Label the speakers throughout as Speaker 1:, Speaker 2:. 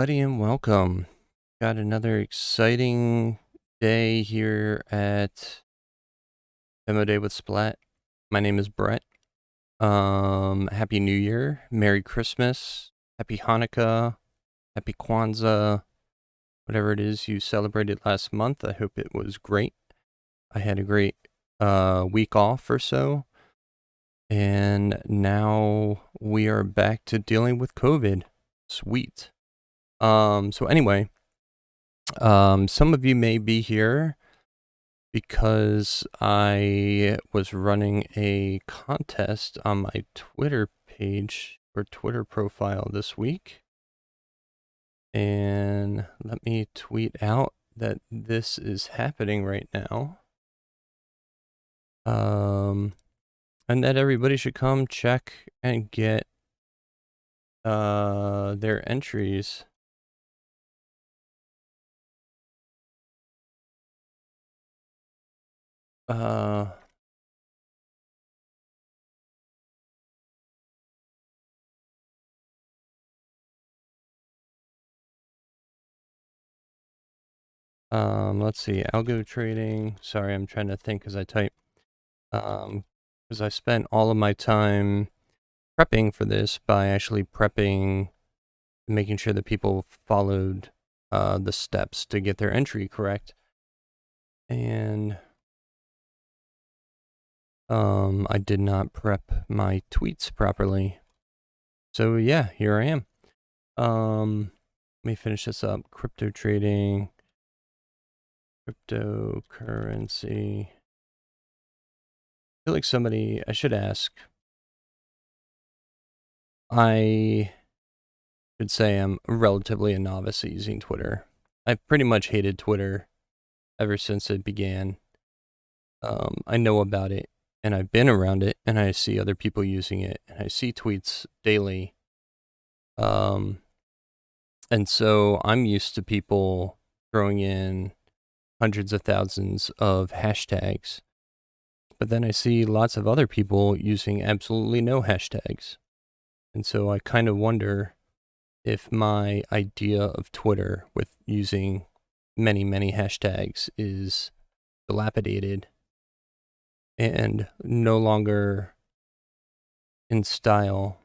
Speaker 1: Buddy, and welcome. Got another exciting day here at Demo Day with Splat. My name is Brett. Happy New Year, Merry Christmas, Happy Hanukkah, Happy Kwanzaa, whatever it is you celebrated last month. I hope it was great. I had a great week off or so, and now we are back to dealing with COVID. Sweet. So anyway, some of you may be here because I was running a contest on my Twitter page or Twitter profile this week. And let me tweet out that this is happening right now. And that everybody should come check and get their entries. Let's see, algo trading. Sorry, I'm trying to think as I type. Because I spent all of my time prepping for this by actually prepping, making sure that people followed the steps to get their entry correct. And I did not prep my tweets properly. So yeah, here I am. Let me finish this up. Crypto trading, cryptocurrency. I feel like I should ask. I should say I'm relatively a novice at using Twitter. I've pretty much hated Twitter ever since it began. I know about it, and I've been around it, and I see other people using it, and I see tweets daily. And so I'm used to people throwing in hundreds of thousands of hashtags, but then I see lots of other people using absolutely no hashtags. And so I kind of wonder if my idea of Twitter with using many, many hashtags is dilapidated and no longer in style,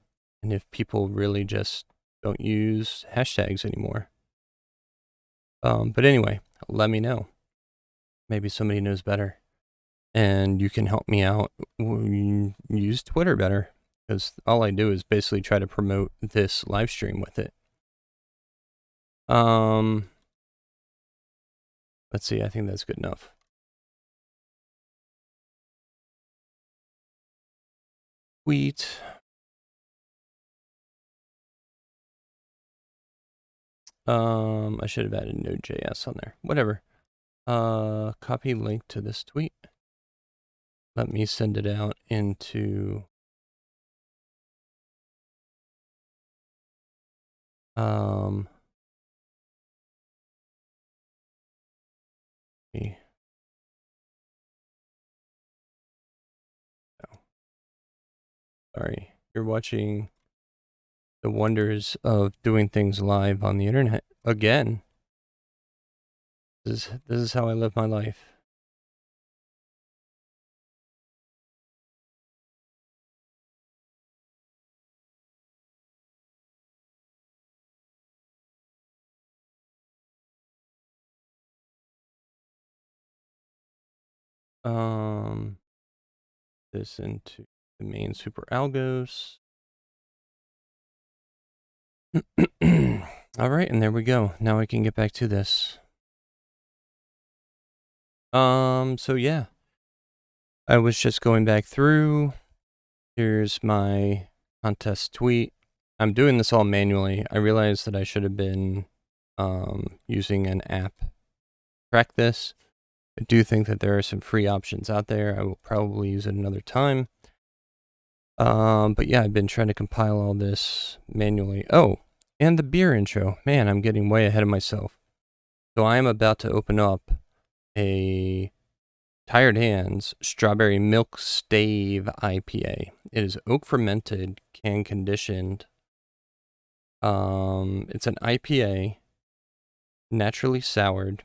Speaker 1: and if people really just don't use hashtags anymore. But anyway, let me know. Maybe somebody knows better, and you can help me out. Use Twitter better, because all I do is basically try to promote this live stream with it. Let's see, I think that's good enough. Tweet. I should have added Node.js on there. Whatever. Copy link to this tweet. Let me send it out into oh. Sorry, you're watching the wonders of doing things live on the internet again. This is how I live my life. This into the main Superalgos. All right, and there we go. Now I can get back to this. So yeah, I was just going back through. Here's my contest tweet. I'm doing this all manually. I realized that I should have been using an app to track this. I do think that there are some free options out there. I will probably use it another time. But yeah, I've been trying to compile all this manually. Oh, and the beer intro. Man, I'm getting way ahead of myself. So I am about to open up a Tired Hands Strawberry Milk Stave IPA. It is oak fermented, can conditioned. It's an IPA, naturally soured,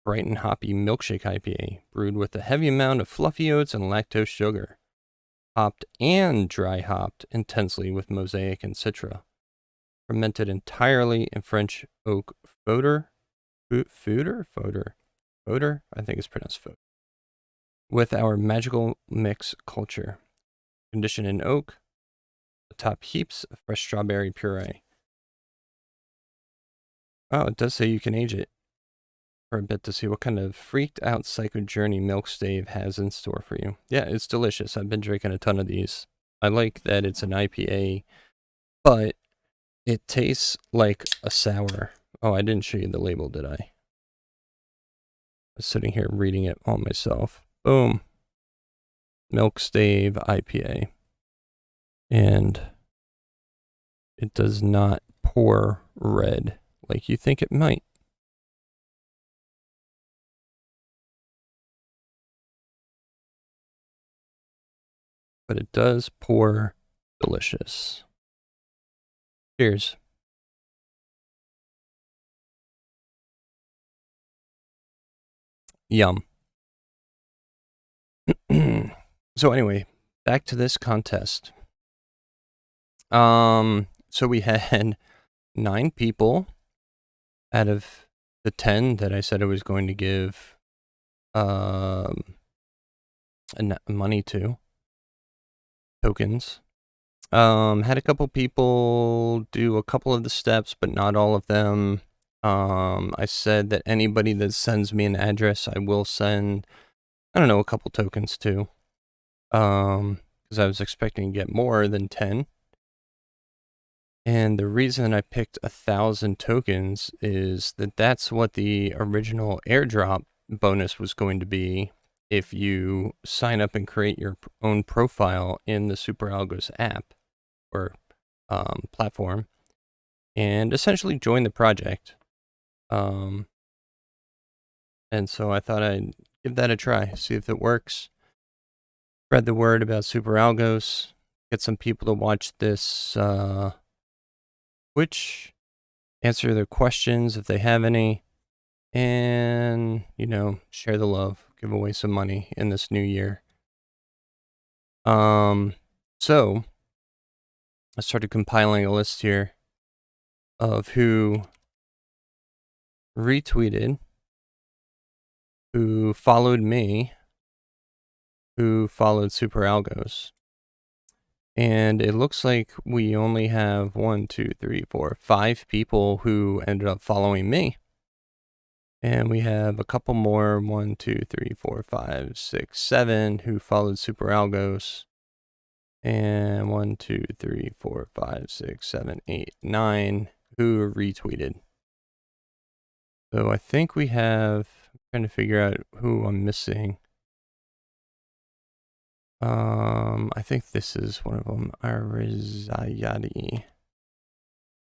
Speaker 1: bright and hoppy milkshake IPA, brewed with a heavy amount of fluffy oats and lactose sugar, hopped and dry hopped intensely with mosaic and citra, fermented entirely in French oak fodder, fodder, I think it's pronounced fodder, with our magical mix culture, conditioned in oak, atop heaps of fresh strawberry puree. Oh, it does say you can age it for a bit to see what kind of freaked out psycho journey Milk Stave has in store for you. Yeah, it's delicious. I've been drinking a ton of these. I like that it's an IPA, but it tastes like a sour. Oh, I didn't show you the label, did I? I was sitting here reading it all myself. Boom. Milk Stave IPA. And it does not pour red like you think it might. But it does pour delicious. Cheers. Yum. So anyway, back to this contest. So we had 9 people out of the 10 that I said I was going to give money to, tokens. Had a couple people do a couple of the steps, but not all of them. I said that anybody that sends me an address, I will send, I don't know, a couple tokens to. Because I was expecting to get more than 10. And the reason I picked 1,000 tokens is that that's what the original airdrop bonus was going to be if you sign up and create your own profile in the Superalgos app or platform and essentially join the project. And so I thought I'd give that a try, see if it works. Spread the word about Superalgos, get some people to watch this Twitch, answer their questions if they have any, and, you know, share the love, give away some money in this new year. So I started compiling a list here of who retweeted, who followed me, who followed Superalgos. And it looks like we only have 1, 2, 3, 4, 5 people who ended up following me. And we have a couple more, 1, 2, 3, 4, 5, 6, 7, who followed Superalgos. And 1, 2, 3, 4, 5, 6, 7, 8, 9, who retweeted. So I think we have, I'm trying to figure out who I'm missing. I think this is one of them, Arizayadi,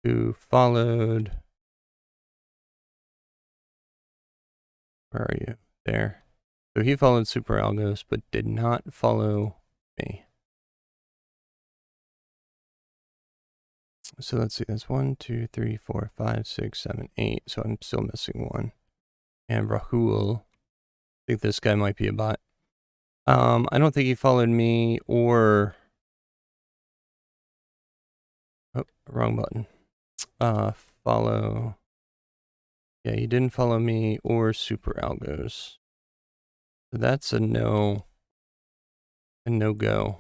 Speaker 1: who followed, where are you? There. So he followed Superalgos, but did not follow me. So let's see, that's 1, 2, 3, 4, 5, 6, 7, 8. So I'm still missing one. And Rahul, I think this guy might be a bot. I don't think he followed me or, oh, wrong button. Follow. Yeah, he didn't follow me or Superalgos. So that's a no go.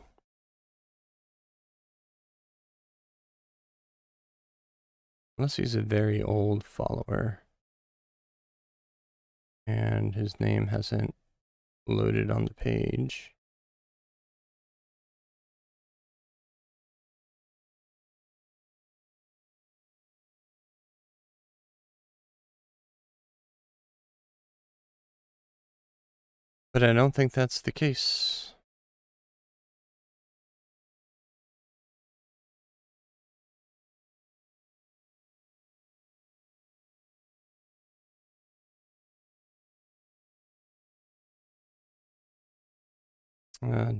Speaker 1: Unless he's a very old follower. And his name hasn't loaded on the page. But I don't think that's the case.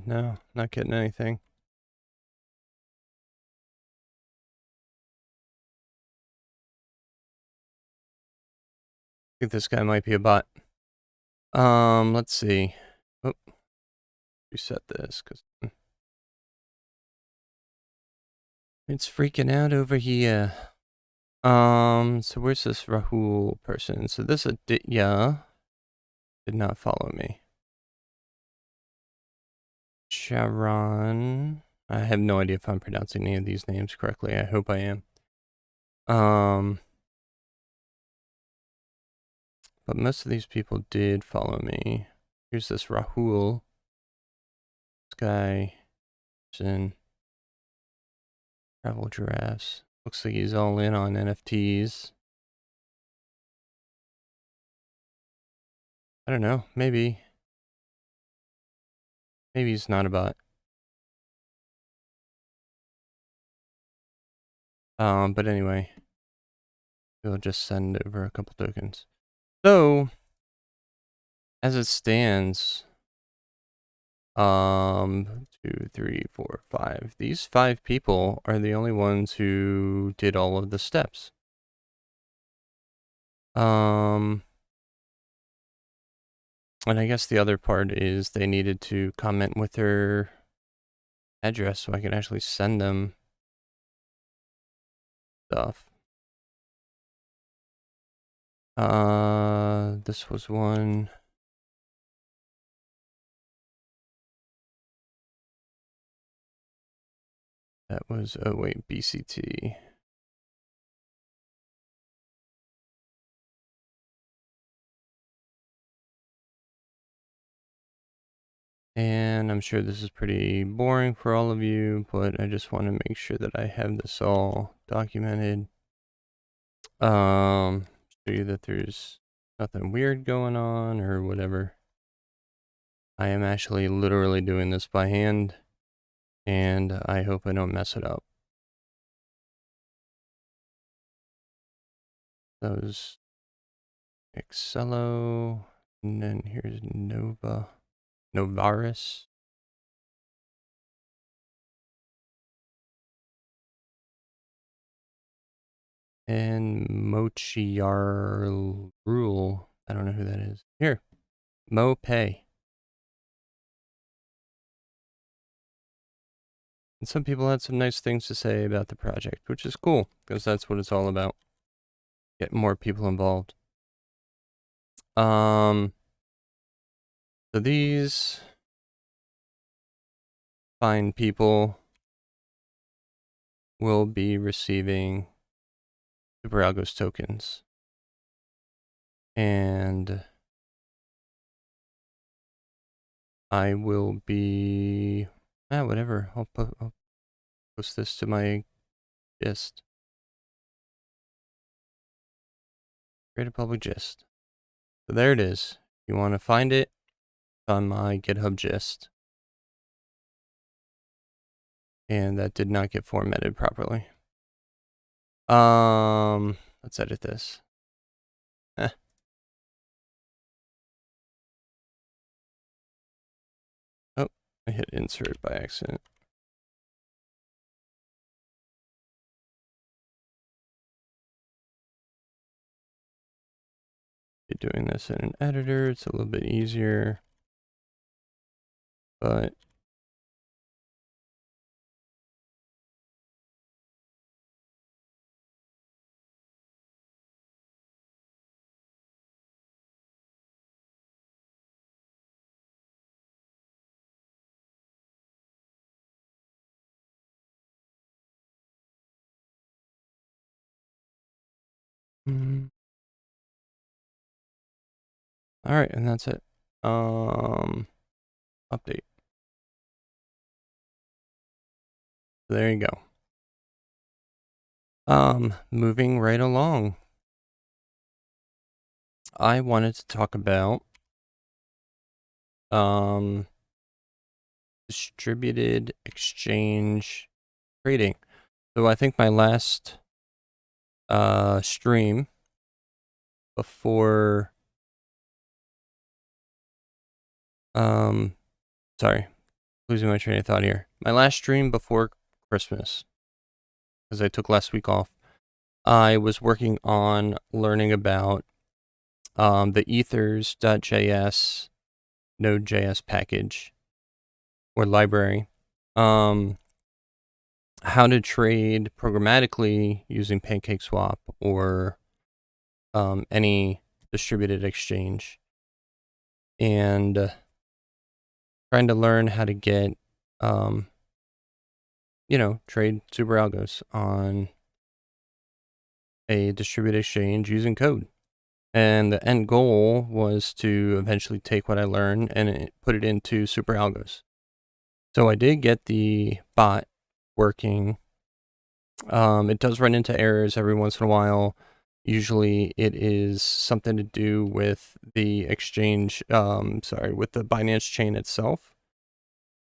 Speaker 1: No, not getting anything. think this guy might be a bot. Let's see. Oh, reset this because it's freaking out over here. So where's this Rahul person? So this Aditya did not follow me. Sharon. I have no idea if I'm pronouncing any of these names correctly. I hope I am. But most of these people did follow me. Here's this Rahul. This guy. In Travel Giraffes. Looks like he's all in on NFTs. I don't know. Maybe he's not a bot. But anyway, we'll just send over a couple tokens. So, as it stands, 2, 3, 4, 5. These 5 people are the only ones who did all of the steps. And I guess the other part is they needed to comment with their address so I can actually send them stuff. This was one. That was, oh wait, BCT. And I'm sure this is pretty boring for all of you, but I just want to make sure that I have this all documented. Show you that there's nothing weird going on or whatever. I am actually literally doing this by hand, and I hope I don't mess it up. Those Excello, and then here's Novaris. And Mochiar Rule. I don't know who that is. Here. Mo Pay. And some people had some nice things to say about the project, which is cool, because that's what it's all about. Get more people involved. So these fine people will be receiving Superalgos tokens. And I will be, whatever. I'll post this to my gist. Create a public gist. So there it is. If you want to find it, it's on my GitHub gist. And that did not get formatted properly. Let's edit this. Oh, I hit insert by accident. Doing this in an editor, it's a little bit easier, but all right, and that's it. Update. There you go. Moving right along. I wanted to talk about distributed exchange trading. So I think my last stream before sorry, losing my train of thought here. My last stream before Christmas, because I took last week off, I was working on learning about the ethers.js Node.js package or library. How to trade programmatically using PancakeSwap or any distributed exchange, and trying to learn how to get, trade Superalgos on a distributed exchange using code. And the end goal was to eventually take what I learned and put it into Superalgos. So I did get the bot working. It does run into errors every once in a while. Usually it is something to do with the exchange, with the Binance chain itself.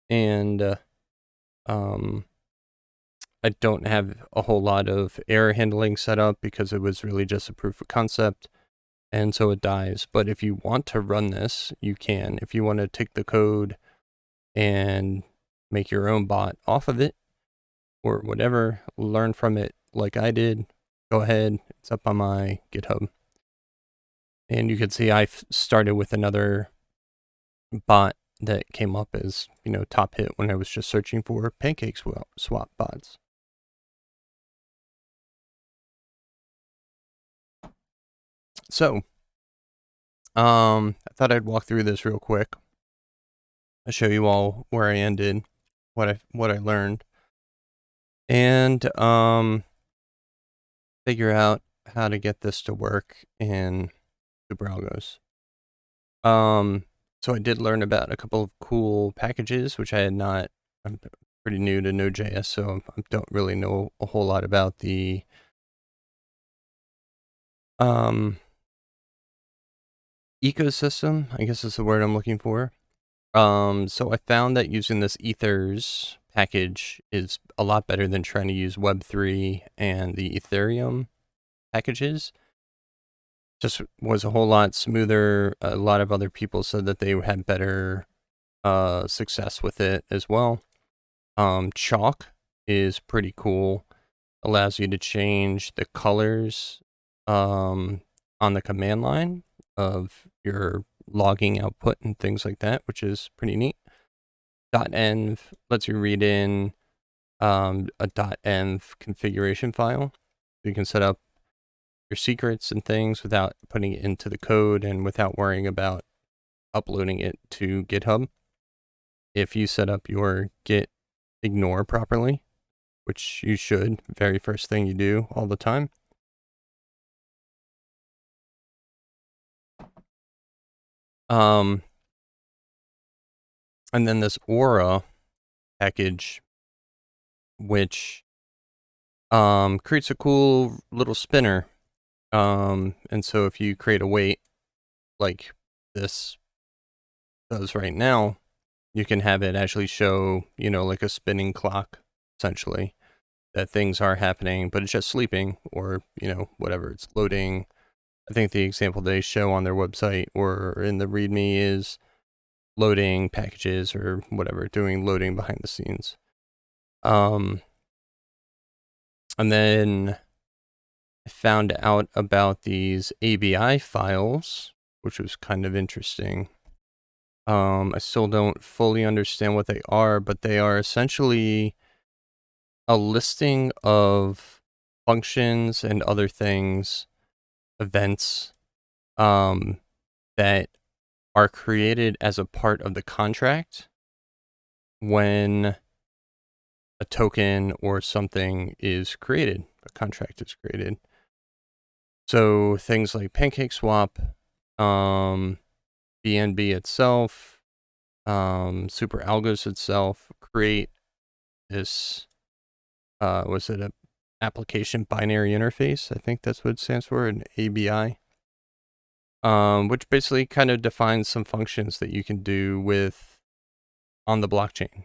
Speaker 1: And I don't have a whole lot of error handling set up because it was really just a proof of concept. And so it dies. But if you want to run this, you can. If you want to take the code and make your own bot off of it or whatever, learn from it like I did, go ahead. It's up on my GitHub. And you can see I started with another bot that came up as, top hit when I was just searching for PancakeSwap bots. So, I thought I'd walk through this real quick. I'll show you all where I ended, what I learned, and figure out how to get this to work in Superalgos. So I did learn about a couple of cool packages, which I had not. I'm pretty new to Node.js, so I don't really know a whole lot about the ecosystem, I guess is the word I'm looking for. So I found that using this Ethers package is a lot better than trying to use Web3 and the Ethereum packages. Just was a whole lot smoother. A lot of other people said that they had better success with it as well. Chalk is pretty cool. Allows you to change the colors on the command line of your logging output and things like that, which is pretty neat. .env lets you read in a .env configuration file. You can set up your secrets and things without putting it into the code and without worrying about uploading it to GitHub. If you set up your git ignore properly, which you should, very first thing you do all the time. And then this Aura package, which creates a cool little spinner. And so if you create a weight like this does right now, you can have it actually show, like a spinning clock, essentially, that things are happening, but it's just sleeping or, whatever, it's loading. I think the example they show on their website or in the README is loading packages or whatever, doing loading behind the scenes. And then I found out about these Abi files, which was kind of interesting. I still don't fully understand what they are, but they are essentially a listing of functions and other things, events, that are created as a part of the contract when a token or something is created, a contract is created. So things like PancakeSwap, BNB itself, Superalgos itself create this, was it a application binary interface? I think that's what it stands for, an ABI. Which basically kind of defines some functions that you can do with on the blockchain.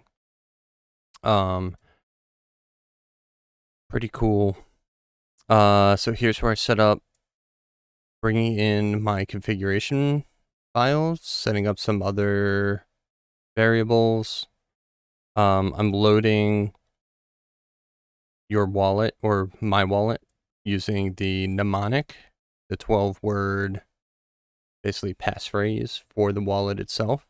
Speaker 1: Pretty cool. So here's where I set up bringing in my configuration files, setting up some other variables. I'm loading your wallet or my wallet using the mnemonic, the 12-word basically passphrase for the wallet itself,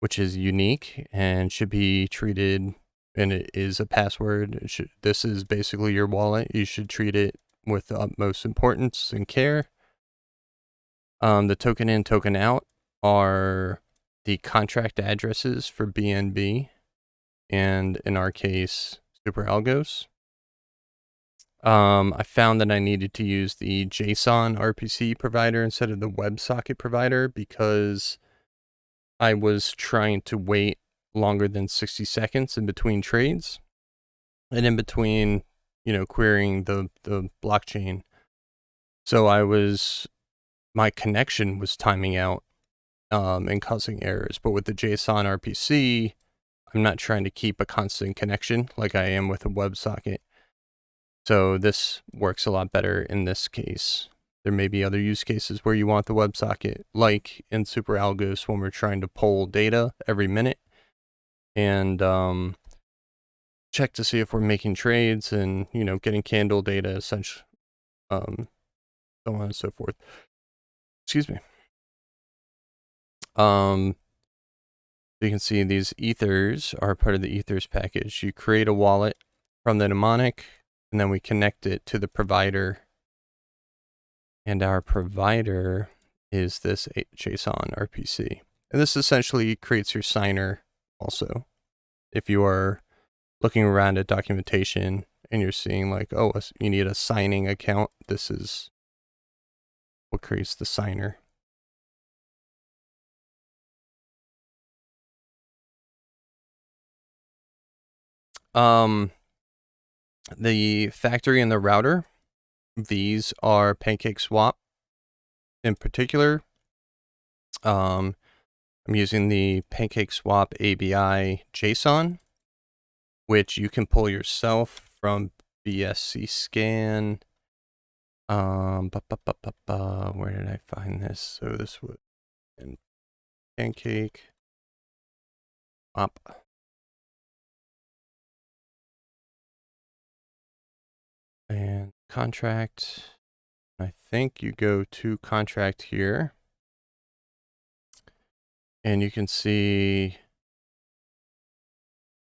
Speaker 1: which is unique and should be treated, and it is a password. This is basically your wallet. You should treat it with the utmost importance and care. The token in, token out are the contract addresses for BNB, and in our case, Superalgos. I found that I needed to use the JSON RPC provider instead of the WebSocket provider because I was trying to wait longer than 60 seconds in between trades and in between, querying the blockchain. So my connection was timing out and causing errors. But with the JSON RPC, I'm not trying to keep a constant connection like I am with a WebSocket. So this works a lot better in this case. There may be other use cases where you want the WebSocket, like in Superalgos when we're trying to pull data every minute and check to see if we're making trades and, getting candle data, essentially, so on and so forth. Excuse me. You can see these ethers are part of the ethers package. You create a wallet from the mnemonic, and then we connect it to the provider. And our provider is this JSON RPC. And this essentially creates your signer also. If you are looking around at documentation and you're seeing like, oh, you need a signing account, this is what creates the signer. The factory and the router, these are PancakeSwap in particular. I'm using the PancakeSwap ABI JSON, which you can pull yourself from BSC scan. Where did I find this? So this was in Pancake Swap. And contract, I think you go to contract here and you can see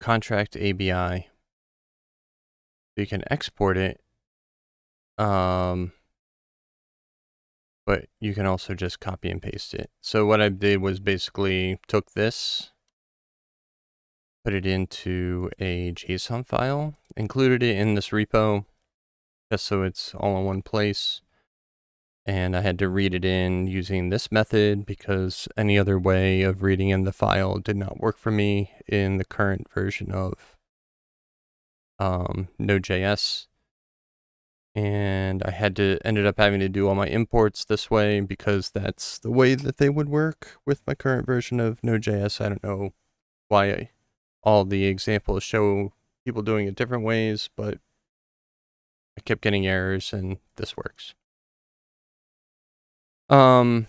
Speaker 1: contract ABI. You can export it, but you can also just copy and paste it. So what I did was basically took this, put it into a JSON file, included it in this repo, just so it's all in one place. And I had to read it in using this method because any other way of reading in the file did not work for me in the current version of Node.js. And I ended up having to do all my imports this way because that's the way that they would work with my current version of Node.js. I don't know why all the examples show people doing it different ways, but I kept getting errors and this works. So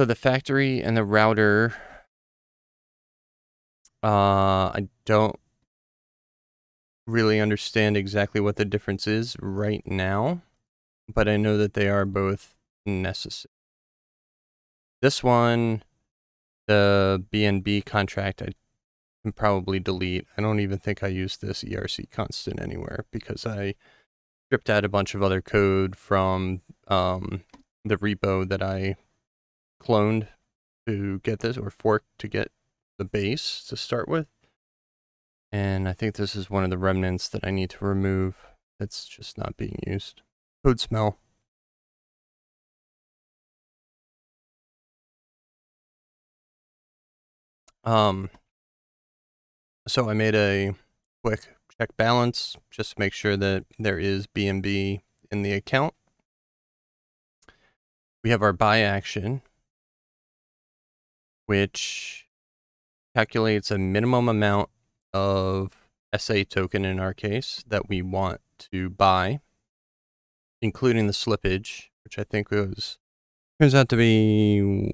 Speaker 1: the factory and the router, I don't really understand exactly what the difference is right now, but I know that they are both necessary. This one, the BNB contract, I can probably delete. I don't even think I used this ERC constant anywhere because I stripped out a bunch of other code from the repo that I cloned to get this, or forked to get the base to start with. And I think this is one of the remnants that I need to remove that's just not being used. Code smell. So I made a quick check balance just to make sure that there is BNB in the account. We have our buy action, which calculates a minimum amount of SA token in our case that we want to buy, including the slippage, which I think turns out to be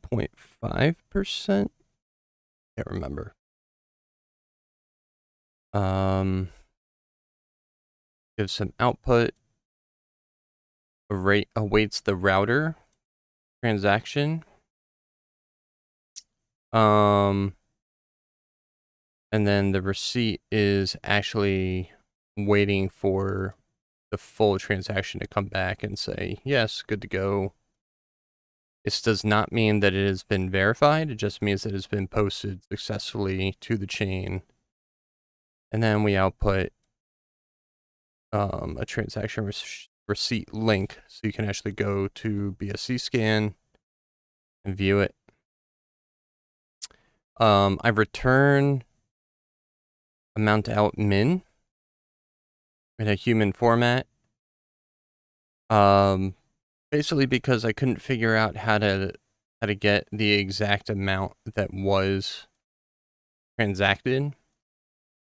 Speaker 1: 1.5%. Can't remember. Gives some output, awaits the router transaction. And then the receipt is actually waiting for the full transaction to come back and say, yes, good to go. This does not mean that it has been verified. It just means that it's been posted successfully to the chain. And then we output a transaction receipt link, so you can actually go to BSC scan and view it. I return amount out min in a human format. Basically because I couldn't figure out how to get the exact amount that was transacted.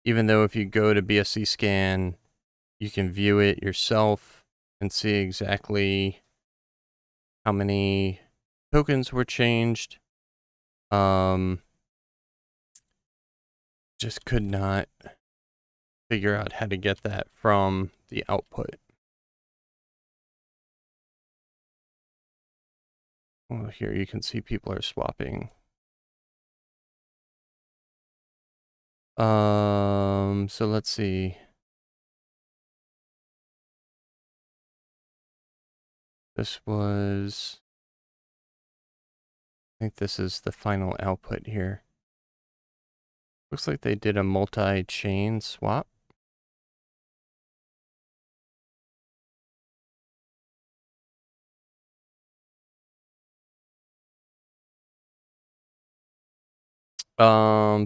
Speaker 1: Even though if you go to BSC scan, you can view it yourself and see exactly how many tokens were changed. Just could not figure out how to get that from the output. Well, here you can see people are swapping. So let's see. This was, I think this is the final output here. Looks like they did a multi-chain swap.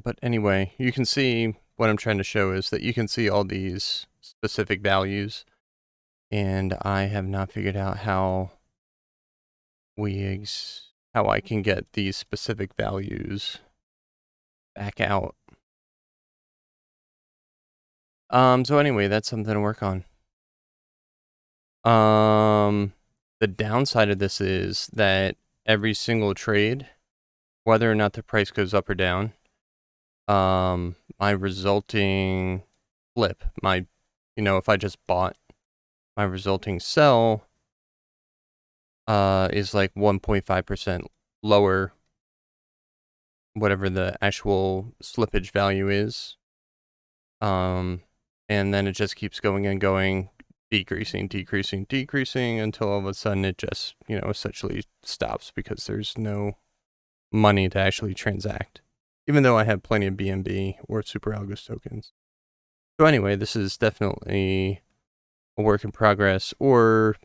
Speaker 1: But anyway, you can see what I'm trying to show is that you can see all these specific values, and I have not figured out how I can get these specific values back out. So anyway, that's something to work on. The downside of this is that every single trade, whether or not the price goes up or down, my resulting flip, if I just bought, my resulting sell, is like 1.5% lower, whatever the actual slippage value is. And then it just keeps going and going, decreasing until all of a sudden it just, essentially stops because there's no money to actually transact, even though I have plenty of BNB or Superalgos tokens. So anyway, this is definitely a work in progress, or,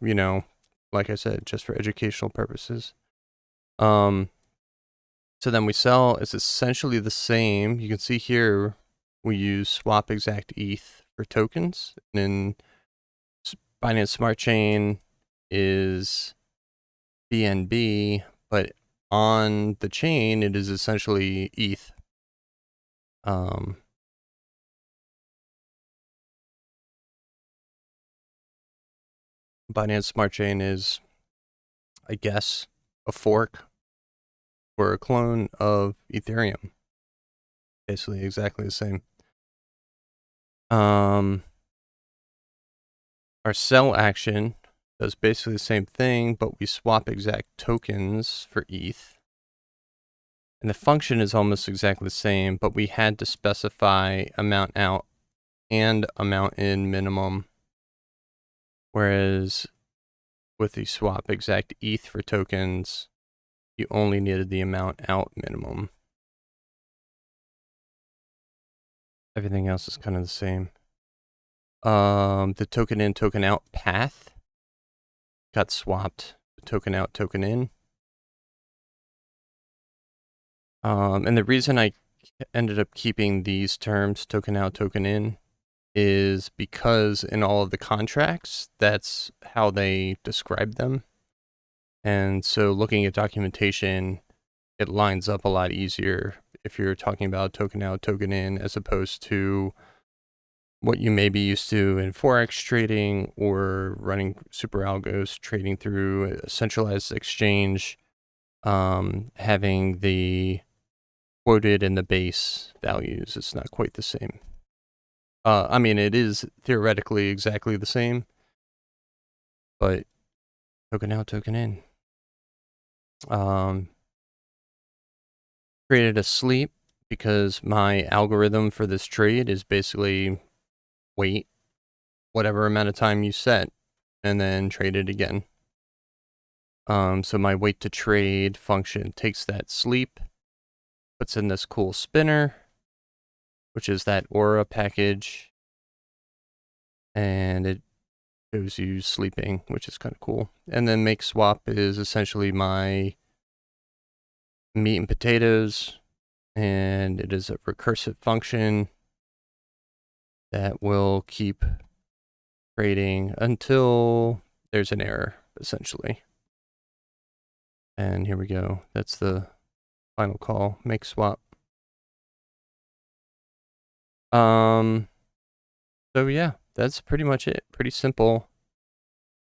Speaker 1: like I said, just for educational purposes. So then we sell, it's essentially the same. You can see here, we use swap exact ETH for tokens, and then Binance Smart Chain is BNB, but on the chain, it is essentially ETH. Binance Smart Chain is, I guess, a fork or a clone of Ethereum. Basically exactly the same. Our sell action does basically the same thing, but we swap exact tokens for ETH. And the function is almost exactly the same, but we had to specify amount out and amount in minimum. Whereas with the swap exact ETH for tokens, you only needed the amount out minimum. Everything else is kind of the same. The token in, token out path got swapped. Token out, token in. And the reason I ended up keeping these terms, token out, token in, is because in all of the contracts, that's how they describe them. And so looking at documentation, it lines up a lot easier if you're talking about token out, token in, as opposed to what you may be used to in Forex trading or running Superalgos, trading through a centralized exchange, having the quoted and the base values. It's not quite the same. I mean, it is theoretically exactly the same, but token out, token in. Created a sleep because my algorithm for this trade is basically wait whatever amount of time you set and then trade it again. So my wait to trade function takes that sleep, puts in this cool spinner, which is that aura package, and it shows you sleeping, which is kind of cool. And then make swap is essentially my meat and potatoes, and it is a recursive function that will keep trading until there's an error, essentially. And here we go. That's the final call, make swap. So yeah, that's pretty much it. Pretty simple.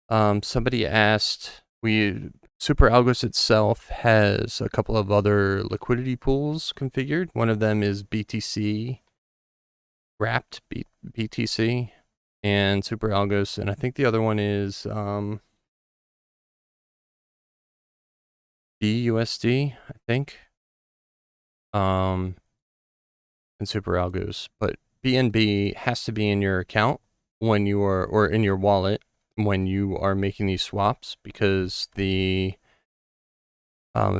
Speaker 1: Somebody asked, Superalgos itself has a couple of other liquidity pools configured. One of them is BTC, wrapped BTC, and Superalgos, and I think the other one is BUSD, I think. And Superalgos, but BNB has to be in your account when you are, or in your wallet when you are making these swaps, because the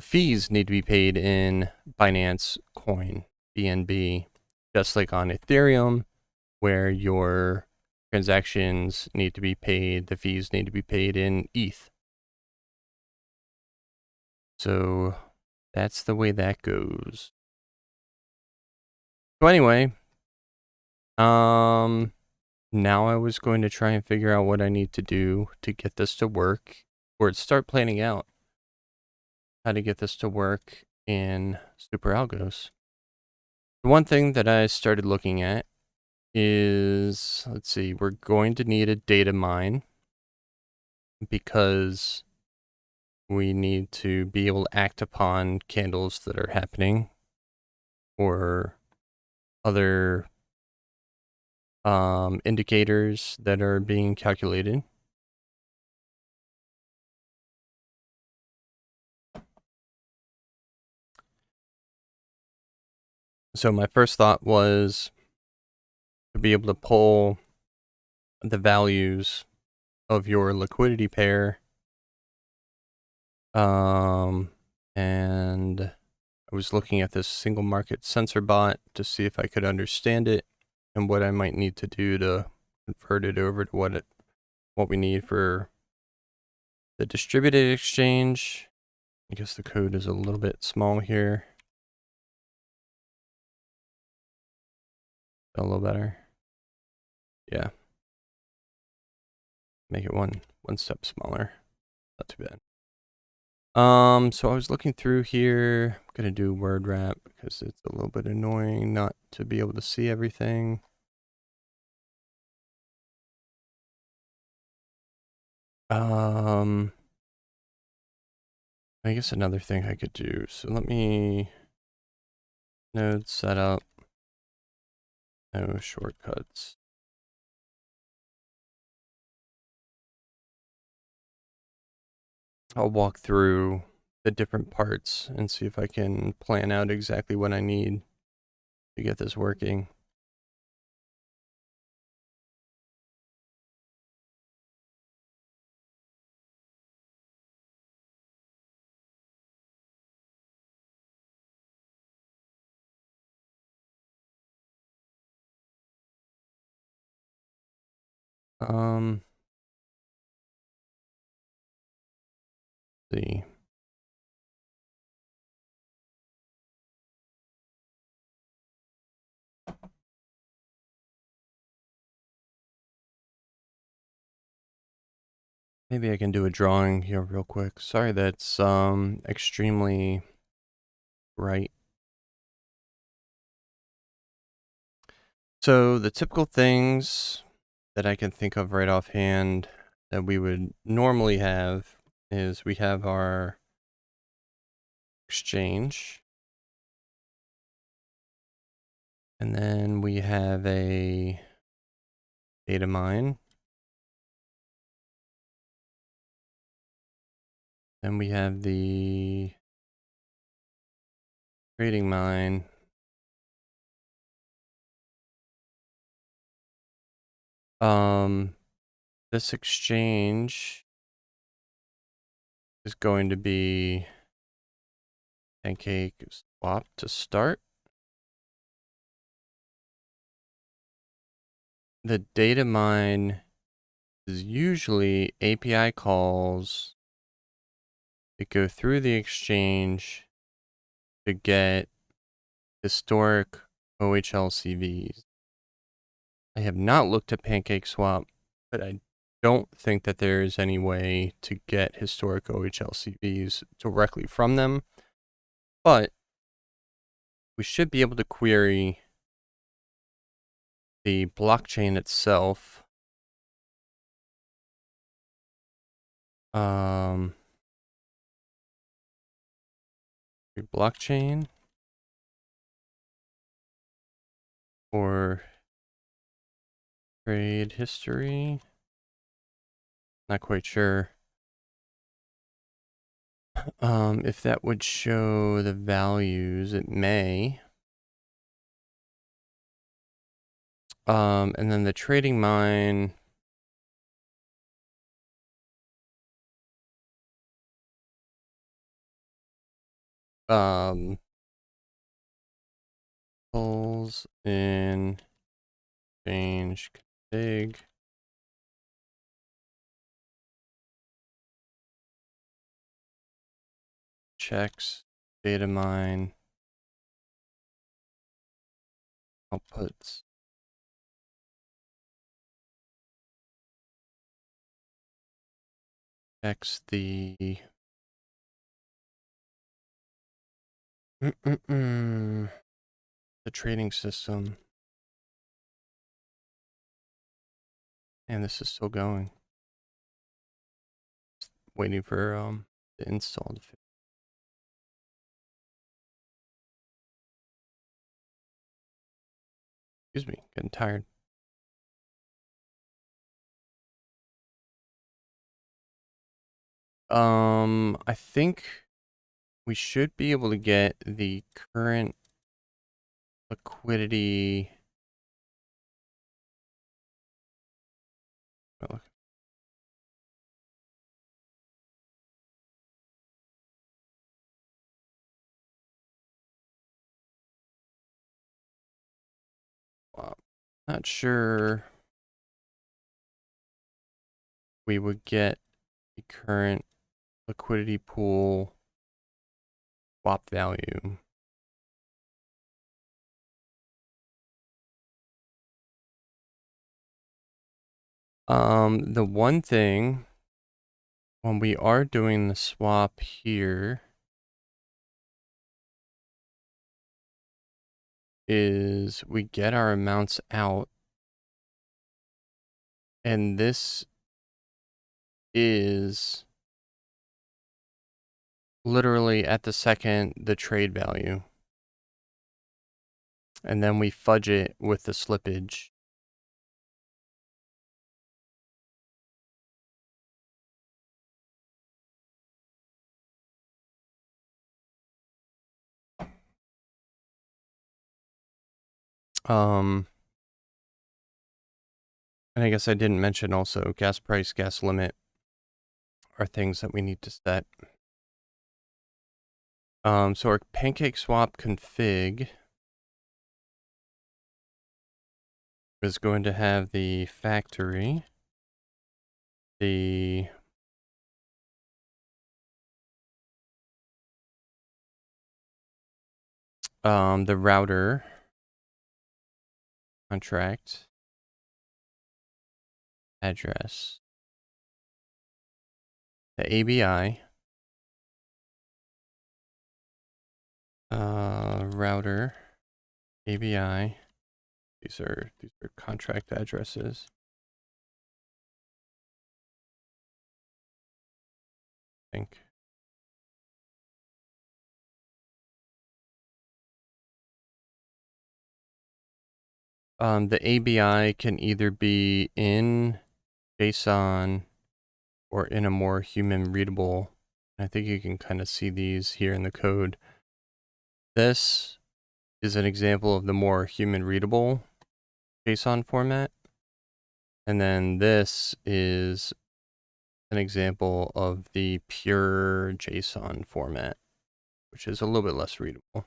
Speaker 1: fees need to be paid in Binance coin, BNB, just like on Ethereum, where your transactions need to be paid, the fees need to be paid in ETH. So that's the way that goes. So anyway, now I was going to try and figure out what I need to do to get this to work, or start planning out how to get this to work in Superalgos. The one thing that I started looking at is, let's see, we're going to need a data mine because we need to be able to act upon candles that are happening or other indicators that are being calculated. So my first thought was to be able to pull the values of your liquidity pair. And I was looking at this single market sensor bot to see if I could understand it and what I might need to do to convert it over to what we need for the distributed exchange. I guess the code is a little bit small here. A little better. Yeah. Make it one step smaller. Not too bad. So I was looking through here. I'm gonna do word wrap because it's a little bit annoying not to be able to see everything. I guess another thing I could do. So let me node setup. No shortcuts. I'll walk through the different parts and see if I can plan out exactly what I need to get this working. See. Maybe I can do a drawing here real quick. Sorry, that's extremely bright. So the typical things that I can think of right offhand that we would normally have is we have our exchange, and then we have a data mine, Then we have the trading mine. This exchange is going to be Pancake Swap to start. The data mine is usually API calls that go through the exchange to get historic OHLCVs. I have not looked at Pancake Swap, but I don't think that there is any way to get historic OHLCVs directly from them. But we should be able to query the blockchain itself. Blockchain or trade history. Not quite sure. If that would show the values, it may. And then the trading mine. Pulls in change config. Checks data mine. Outputs. Checks the the trading system. And this is still going. Just waiting for the install to finish. Excuse me, getting tired. I think we should be able to get the current liquidity. Oh, wow. Not sure we would get the current liquidity pool swap value. The one thing when we are doing the swap here is we get our amounts out, and this is literally at the second the trade value, and then we fudge it with the slippage. And I guess I didn't mention also gas price, gas limit are things that we need to set. So our pancake swap config is going to have the factory, the router contract address, the ABI, router, ABI. These are contract addresses. I think. The ABI can either be in JSON or in a more human readable I think you can kind of see these here in the code. This is an example of the more human readable JSON format. And then this is an example of the pure JSON format, which is a little bit less readable.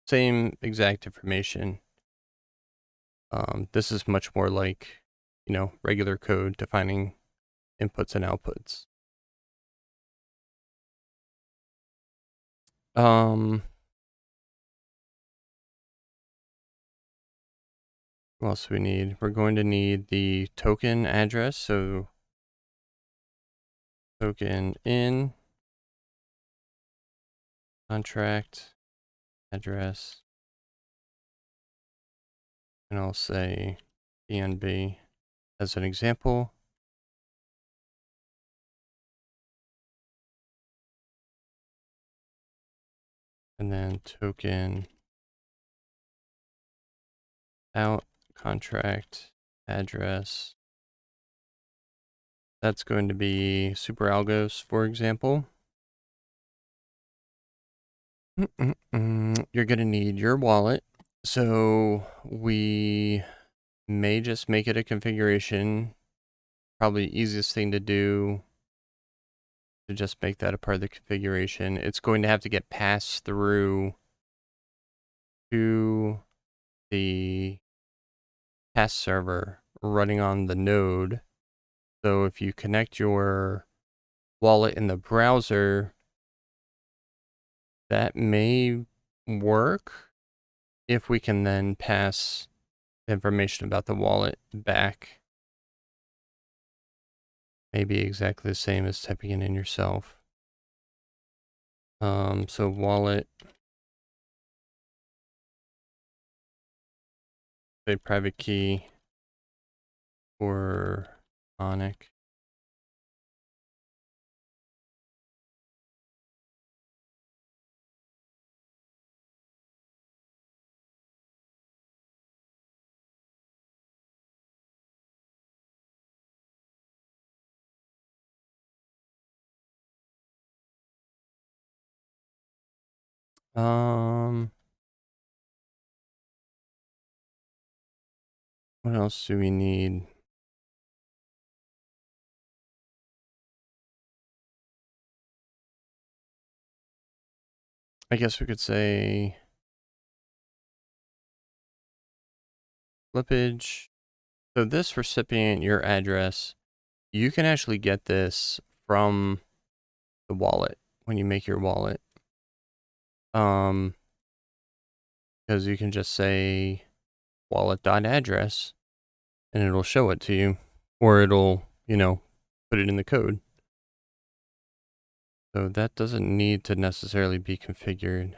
Speaker 1: Same exact information. This is much more like, regular code defining inputs and outputs. What else do we need? We're going to need the token address. So token in contract address, and I'll say DNB as an example. And then token out contract address. That's going to be Superalgos, for example. You're going to need your wallet. So we may just make it a configuration. Probably easiest thing to do to just make that a part of the configuration. It's going to have to get passed through to the test server running on the node. So if you connect your wallet in the browser, that may work if we can then pass information about the wallet back. Maybe exactly the same as typing it in yourself. So wallet, say private key for Onic. What else do we need? I guess we could say slippage. So this recipient, your address, you can actually get this from the wallet when you make your wallet. Because you can just say wallet.address and it'll show it to you, or it'll, put it in the code. So that doesn't need to necessarily be configured.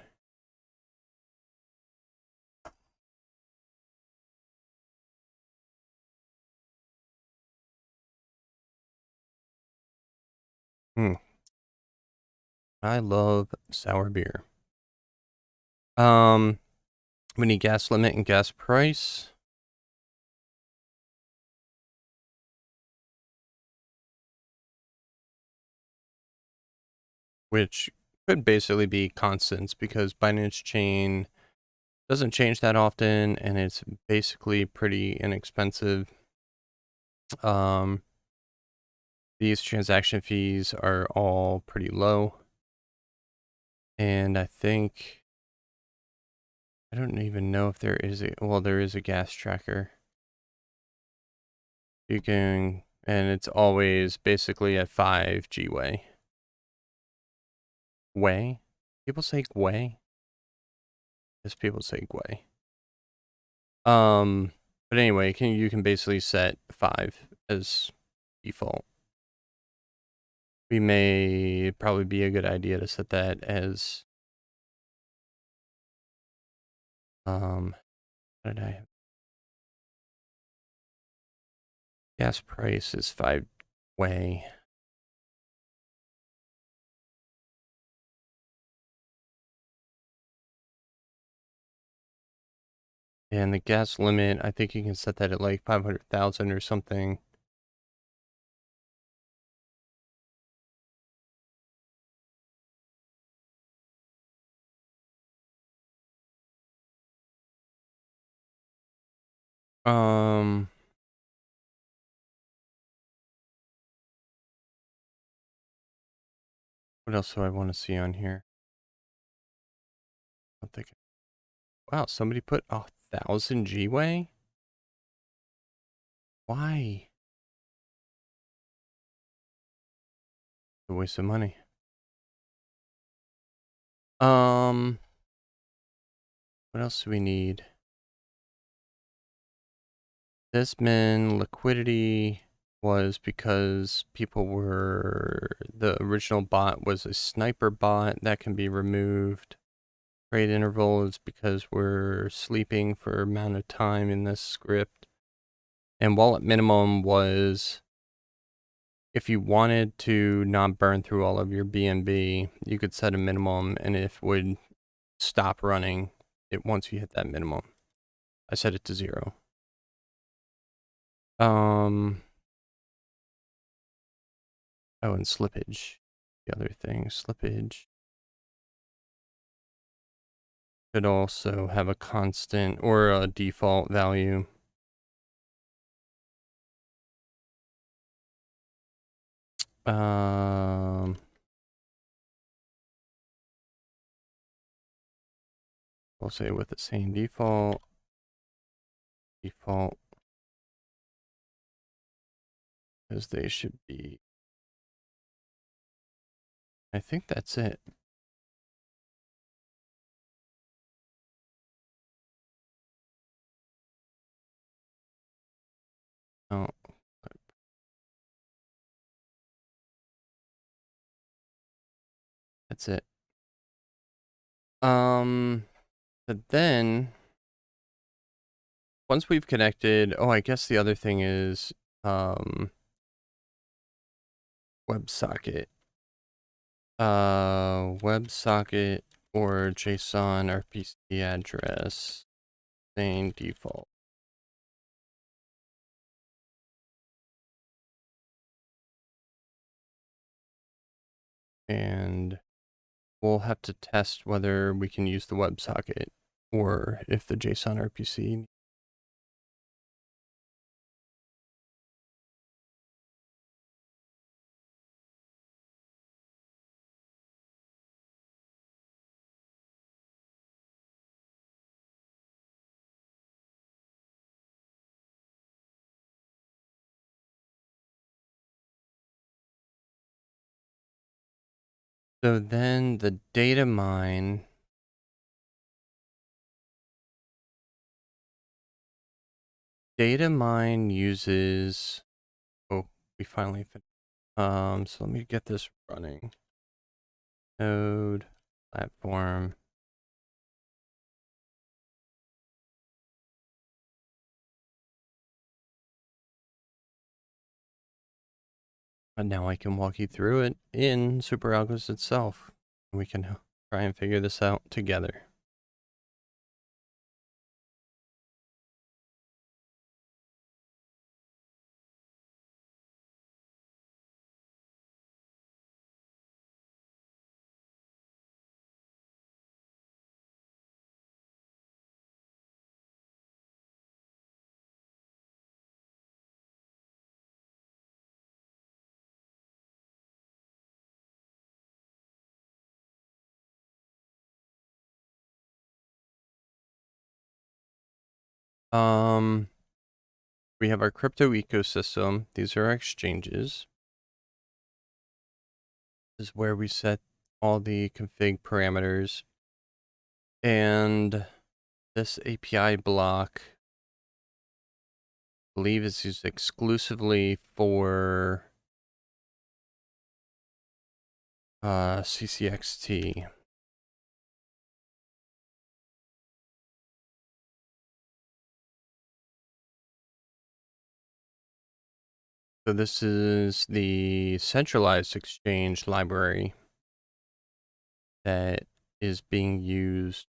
Speaker 1: I love sour beer. We need gas limit and gas price. Which could basically be constants because Binance Chain doesn't change that often and it's basically pretty inexpensive. These transaction fees are all pretty low. And I don't even know if there is there is a gas tracker. You can, and it's always basically at 5 Gwei. Way? People say Gwei? Yes, people say Gwei. But anyway, you can basically set 5 as default. We may probably be a good idea to set that as what did I have? Gas price is 5 Gwei. And the gas limit, I think you can set that at like 500,000 or something. Um, what else do I want to see on here? I don't think. Wow, somebody put 1,000 G-Way? Why? It's a waste of money. What else do we need? Desmin liquidity was because the original bot was a sniper bot that can be removed. Trade interval is because we're sleeping for amount of time in this script. And wallet minimum was if you wanted to not burn through all of your BNB, you could set a minimum and it would stop running it once you hit that minimum. I set it to 0. Oh, and slippage. The other thing, slippage could also have a constant or a default value. We'll say with the same default, because they should be. I think that's it. Oh, that's it. But then once we've connected, I guess the other thing is WebSocket. WebSocket or JSON RPC address, same default. And we'll have to test whether we can use the WebSocket or if the JSON RPC. So then the data mine. Data mine uses. Oh, we finally finished. So let me get this running. Node, platform. And now I can walk you through it in Superalgos itself. We can try and figure this out together. We have our crypto ecosystem. These are our exchanges. This is where we set all the config parameters. And this API block, I believe, is used exclusively for CCXT. So this is the centralized exchange library that is being used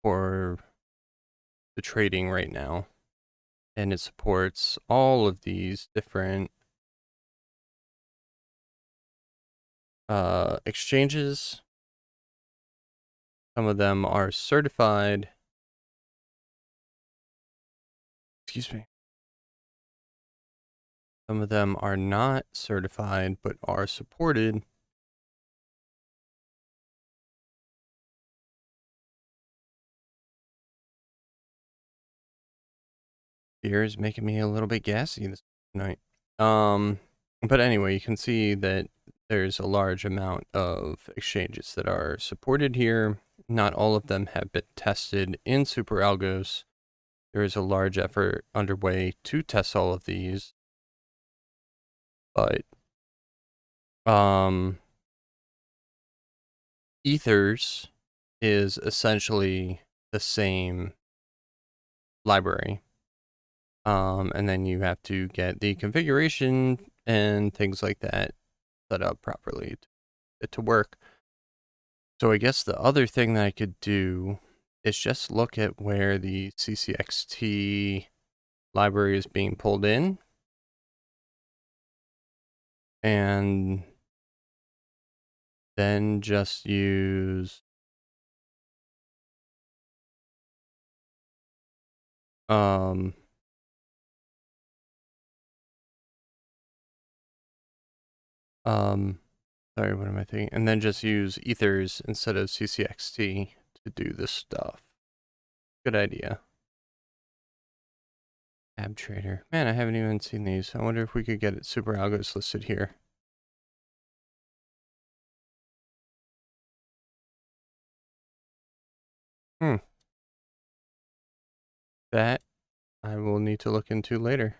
Speaker 1: for the trading right now. And it supports all of these different exchanges. Some of them are certified. Excuse me. Some of them are not certified, but are supported. Beer is making me a little bit gassy this night. But anyway, you can see that there's a large amount of exchanges that are supported here. Not all of them have been tested in Superalgos. There is a large effort underway to test all of these. But Ethers is essentially the same library. And then you have to get the configuration and things like that set up properly to work. So I guess the other thing that I could do is just look at where the CCXT library is being pulled in. And then just use sorry, what am I thinking? And then just use ethers instead of CCXT to do this stuff. Good idea. Ab Trader. Man, I haven't even seen these. I wonder if we could get it Superalgos listed here. That I will need to look into later.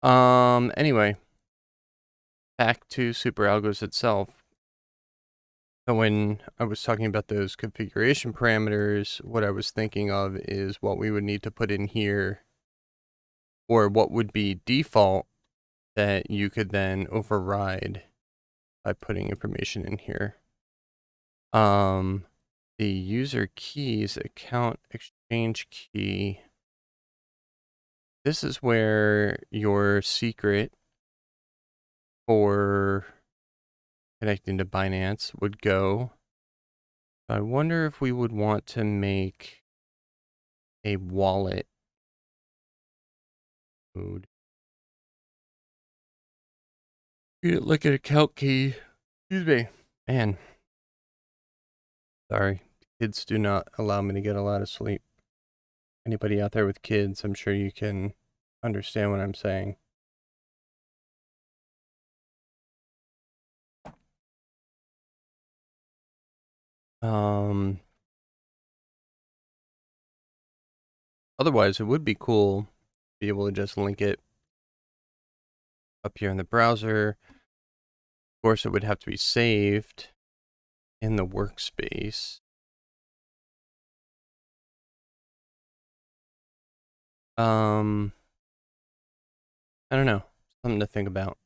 Speaker 1: Anyway, back to Superalgos itself. So when I was talking about those configuration parameters, what I was thinking of is what we would need to put in here, or what would be default that you could then override by putting information in here. The user keys account exchange key. This is where your secret for connecting to Binance would go. I wonder if we would want to make a wallet mode. Look at account key. Excuse me. Man. Sorry. Kids do not allow me to get a lot of sleep. Anybody out there with kids, I'm sure you can understand what I'm saying. Otherwise, it would be cool to be able to just link it up here in the browser. Of course, it would have to be saved in the workspace. I don't know. Something to think about.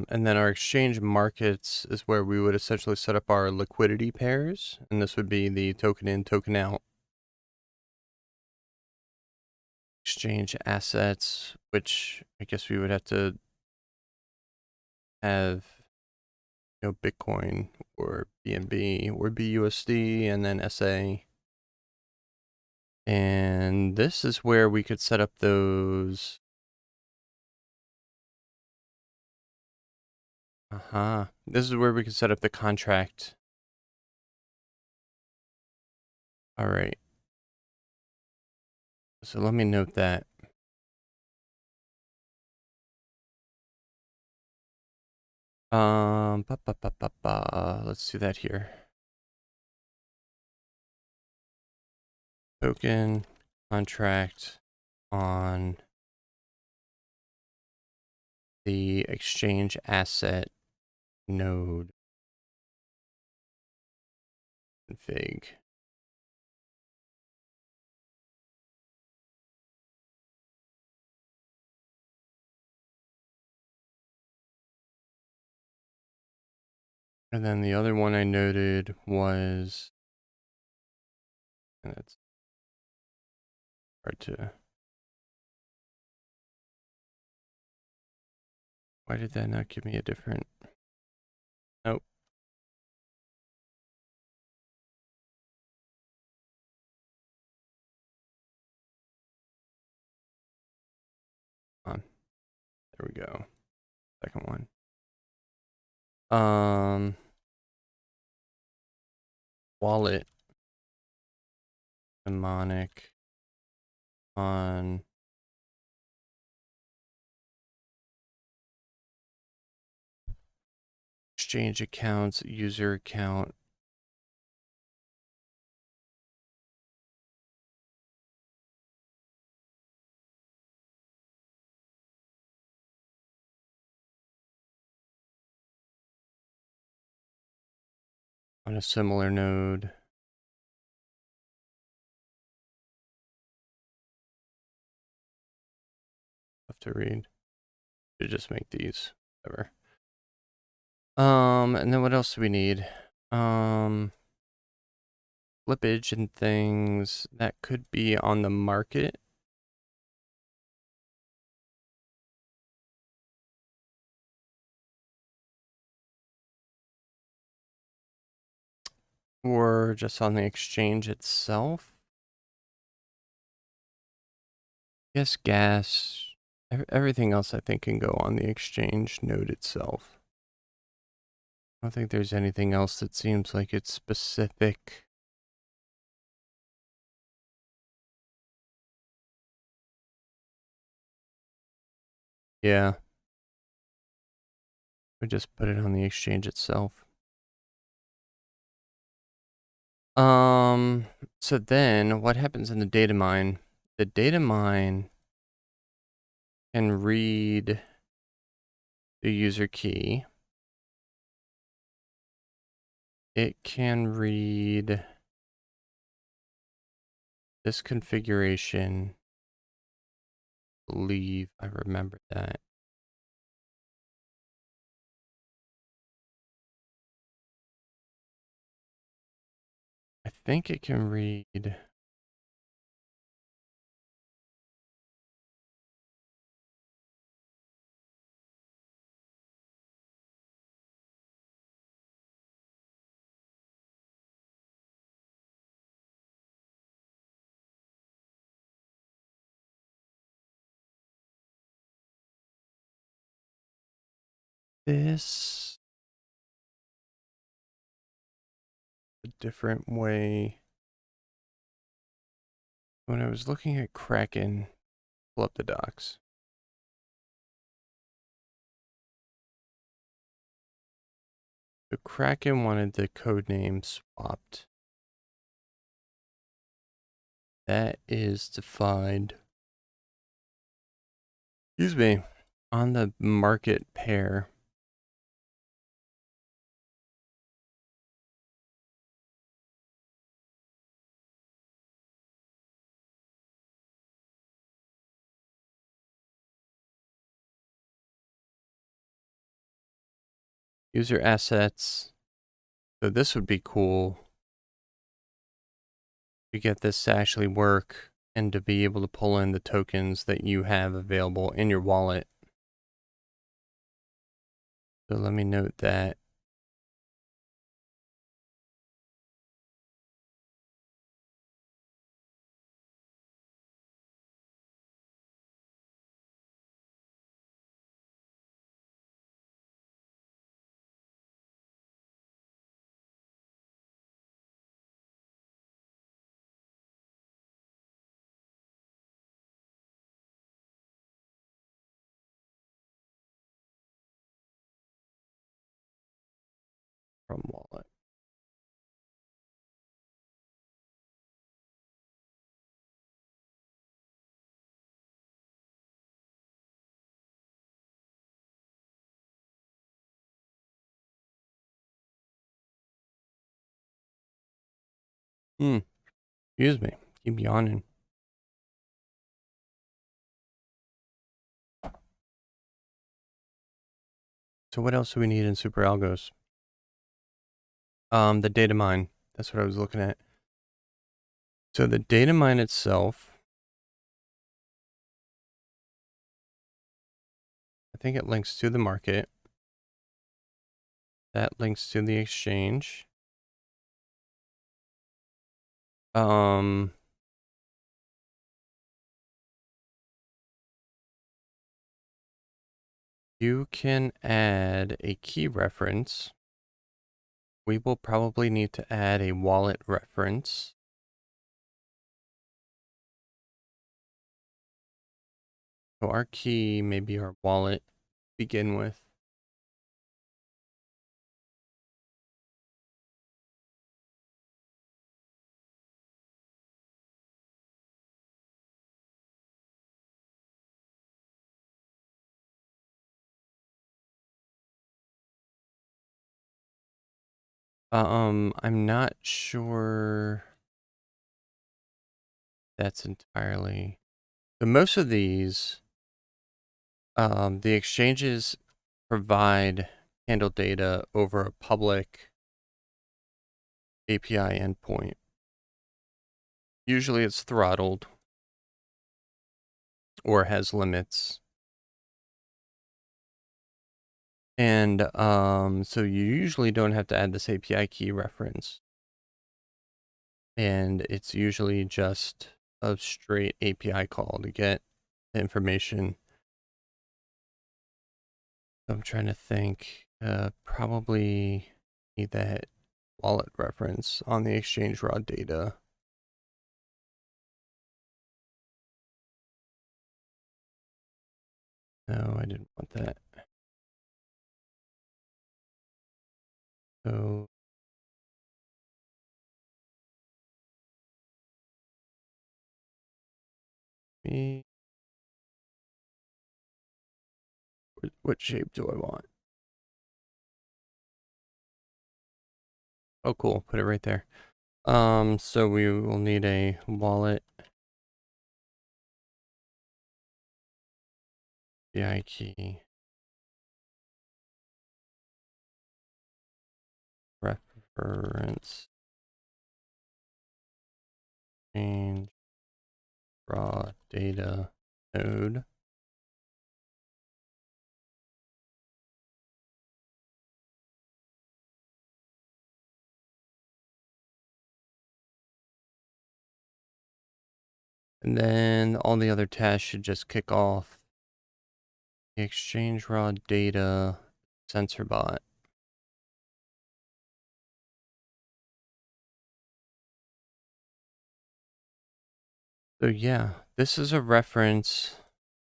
Speaker 1: And then our exchange markets is where we would essentially set up our liquidity pairs. And this would be the token in, token out. Exchange assets, which I guess we would have to have, Bitcoin or BNB or BUSD and then SA. And this is where we could set up those. This is where we could set up the contract. All right. So let me note that. Let's do that here. Token contract on the exchange asset node config. And then the other one I noted was, and it's hard to, why did that not give me a different, nope. There we go. Second one. Wallet mnemonic on exchange accounts, user account. On a similar node. Have to read. Should just make these. Whatever. And then what else do we need? Flippage and things that could be on the market. Or just on the exchange itself. Yes, gas. Everything else I think can go on the exchange node itself. I don't think there's anything else that seems like it's specific. Yeah. We just put it on the exchange itself. So then what happens in the data mine? The data mine can read the user key. It can read this configuration. I believe I remember that. I think it can read this a different way. When I was looking at Kraken, pull up the docs. So Kraken wanted the code name swapped. That is defined, excuse me, on the market pair. User assets. So this would be cool to get this to actually work and to be able to pull in the tokens that you have available in your wallet. So let me note that. From wallet. Excuse me. Keep yawning. So what else do we need in Superalgos? The data mine. That's what I was looking at. So the data mine itself, I think it links to the market. That links to the exchange. You can add a key reference. We will probably need to add a wallet reference. So our key may be our wallet to begin with. I'm not sure that's entirely. But most of these, the exchanges provide handle data over a public API endpoint. Usually it's throttled or has limits. And so you usually don't have to add this API key reference. And it's usually just a straight API call to get the information. I'm trying to think. Probably need that wallet reference on the exchange raw data. No, I didn't want that. So me, what shape do I want? Oh, cool. Put it right there. So we will need a wallet API key reference change raw data node. And then all the other tasks should just kick off the exchange raw data sensor bot. So yeah, this is a reference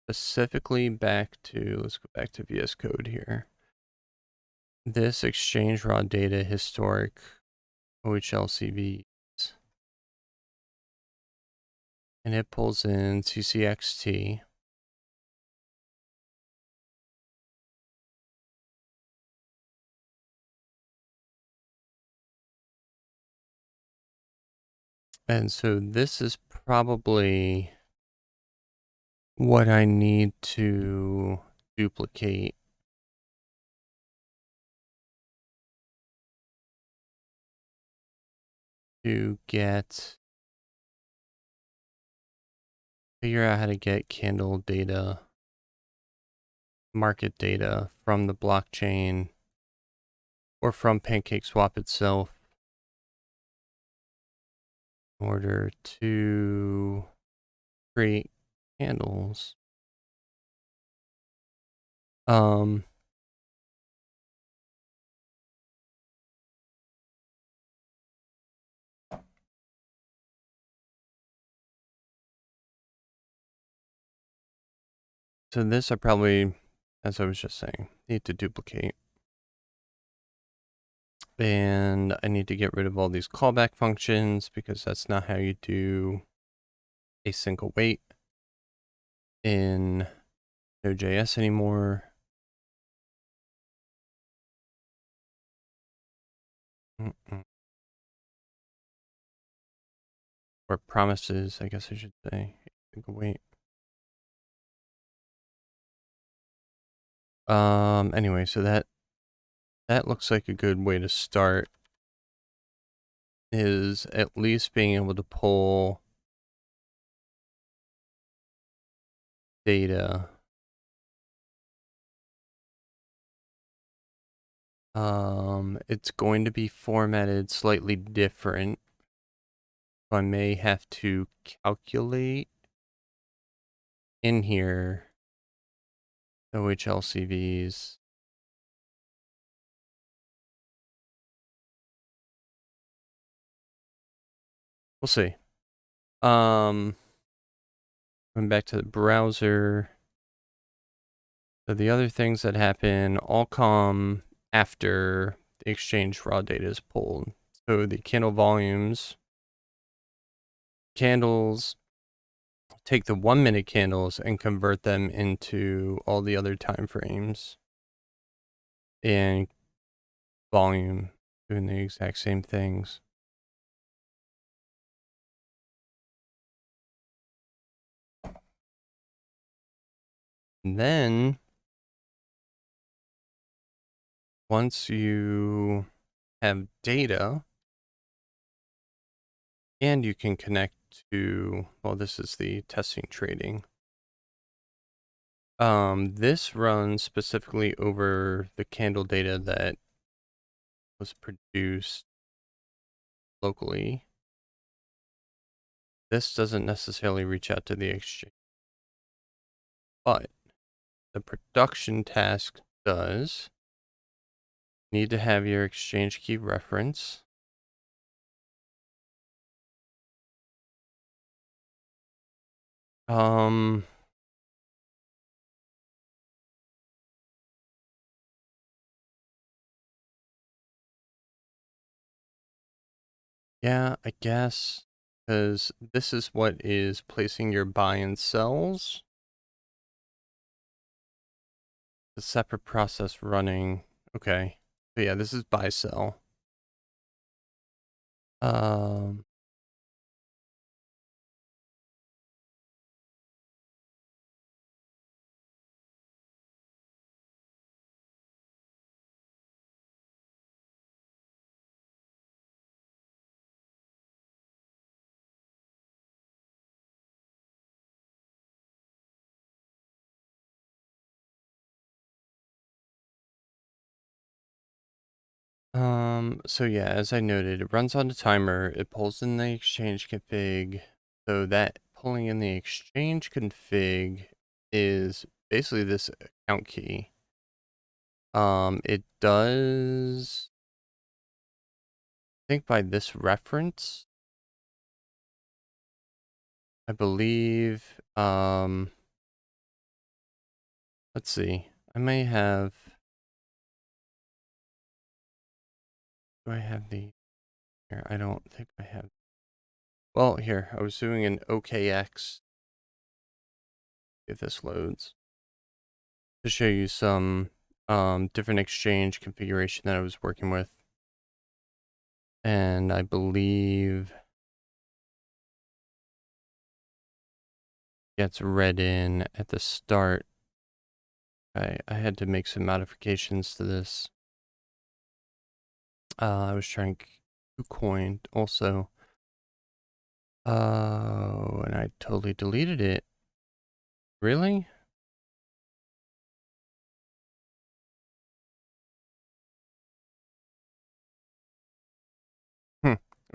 Speaker 1: specifically back to, let's go back to VS Code here. This exchange raw data historic OHLCVs. And it pulls in CCXT. And so this is probably what I need to duplicate to figure out how to get candle data, market data from the blockchain or from PancakeSwap itself in order to create candles. So this I probably, as I was just saying, need to duplicate. And I need to get rid of all these callback functions because that's not how you do a single wait in Node.js anymore. Or promises, I guess I should say. Single wait. Anyway, so that looks like a good way to start, is at least being able to pull data. It's going to be formatted slightly different. I may have to calculate in here OHLCVs. We'll see. Going back to the browser. So the other things that happen all come after the exchange raw data is pulled. So the candle volumes, candles, take the 1 minute candles and convert them into all the other time frames, and volume doing the exact same things. And then once you have data and you can connect to, well, this is the testing trading. This runs specifically over the candle data that was produced locally. This doesn't necessarily reach out to the exchange, but the production task does. Need to have your exchange key reference. Yeah, I guess, because this is what is placing your buy and sells. The separate process running. Okay. So yeah, this is buy sell. Um, so yeah, as I noted, it runs on the timer, it pulls in the exchange config. So that pulling in the exchange config is basically this account key. It does, I think by this reference, I believe, let's see, I may have, do I have the, here, I don't think I have. Well, here, I was doing an OKX, if this loads, to show you some different exchange configuration that I was working with. And I believe gets read in at the start. I had to make some modifications to this. I was trying KuCoin also. Oh, and I totally deleted it. Really?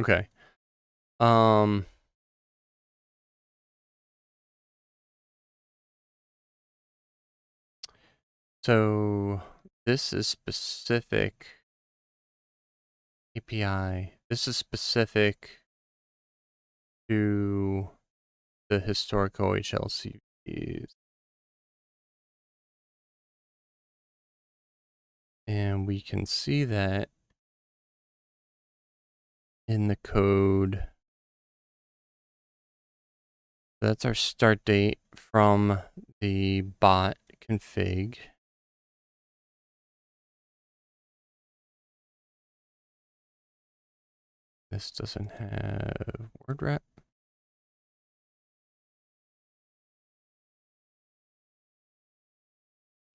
Speaker 1: Okay. Um, so this is specific API. This is specific to the historical HLCVs. And we can see that in the code. That's our start date from the bot config. This doesn't have word wrap.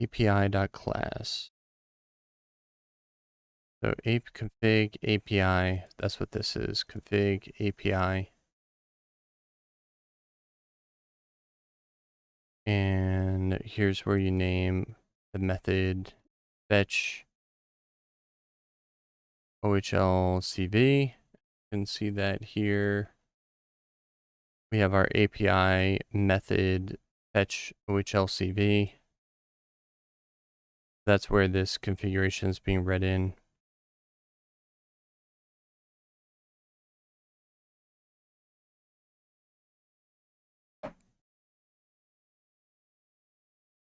Speaker 1: API.class. So ape config API, that's what this is, config API. And here's where you name the method fetch OHLCV. You can see that here. We have our API method fetch OHLCV. That's where this configuration is being read in.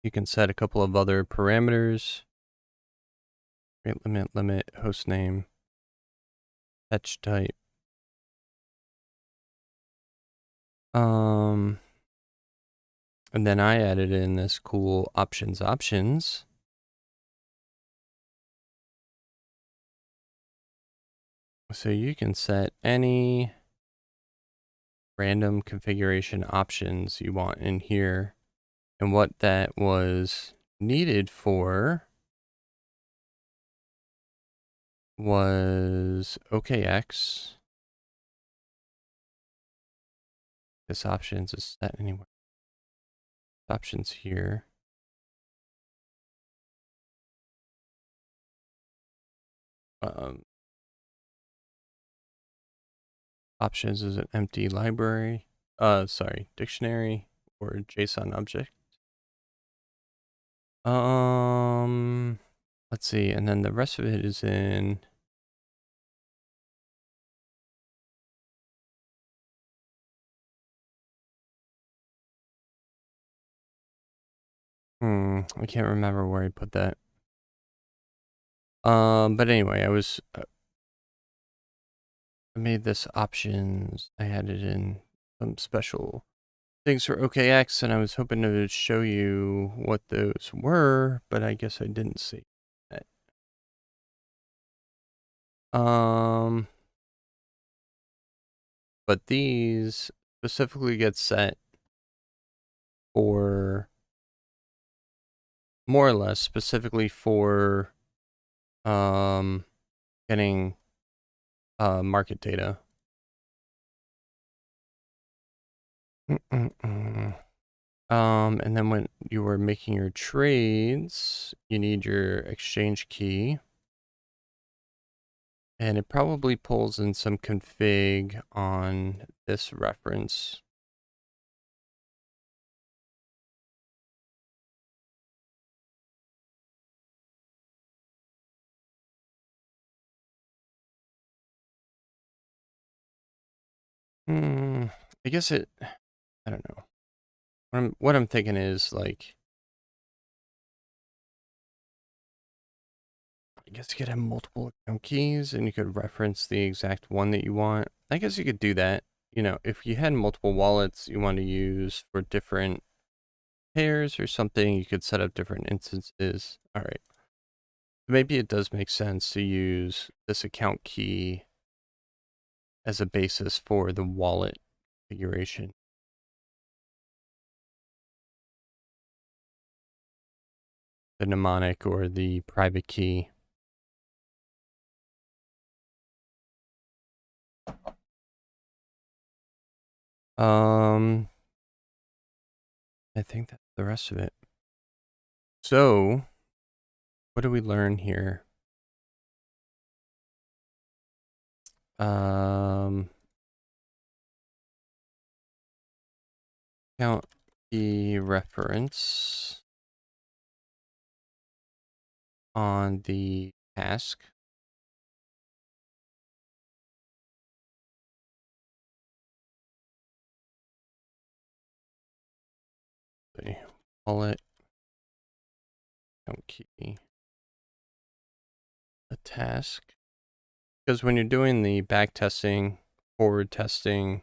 Speaker 1: You can set a couple of other parameters. Rate limit, host name, fetch type. And then I added in this cool options. So you can set any random configuration options you want in here. And what that was needed for was OKX. This options is set anywhere. Options here. Options is an empty library. Dictionary or JSON object. Let's see, and then the rest of it is in I can't remember where I put that. But anyway, I made this options. I had it in some special things for OKX, and I was hoping to show you what those were, but I guess I didn't see that. But these specifically get set for more or less specifically for getting market data. And then when you were making your trades, you need your exchange key. And it probably pulls in some config on this reference. I guess I don't know. What I'm thinking is like, I guess you could have multiple account keys and you could reference the exact one that you want. I guess you could do that. You know, if you had multiple wallets you want to use for different pairs or something, you could set up different instances. All right. Maybe it does make sense to use this account key as a basis for the wallet configuration. The mnemonic or the private key. I think that's the rest of it. So, what do we learn here? Account key reference on the task. Wallet account key. A task. Because when you're doing the back testing, forward testing,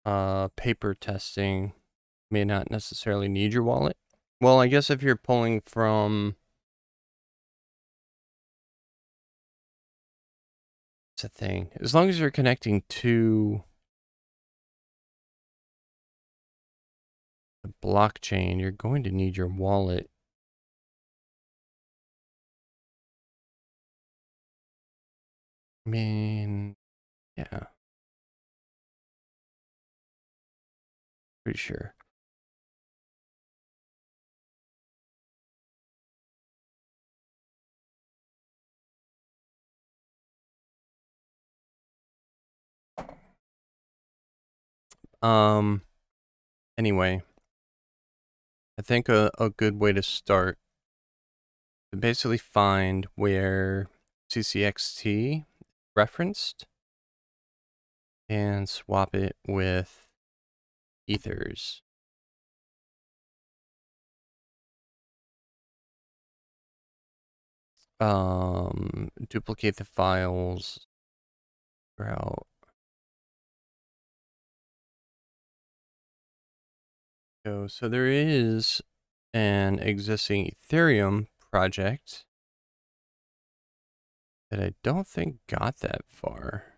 Speaker 1: paper testing, may not necessarily need your wallet. Well, I guess if you're pulling from, it's a thing. As long as you're connecting to the blockchain, you're going to need your wallet. I mean, yeah. Pretty sure. Anyway, I think a good way to start to basically find where CCXT referenced and swap it with ethers. Duplicate the files out. So there is an existing Ethereum project that I don't think got that far.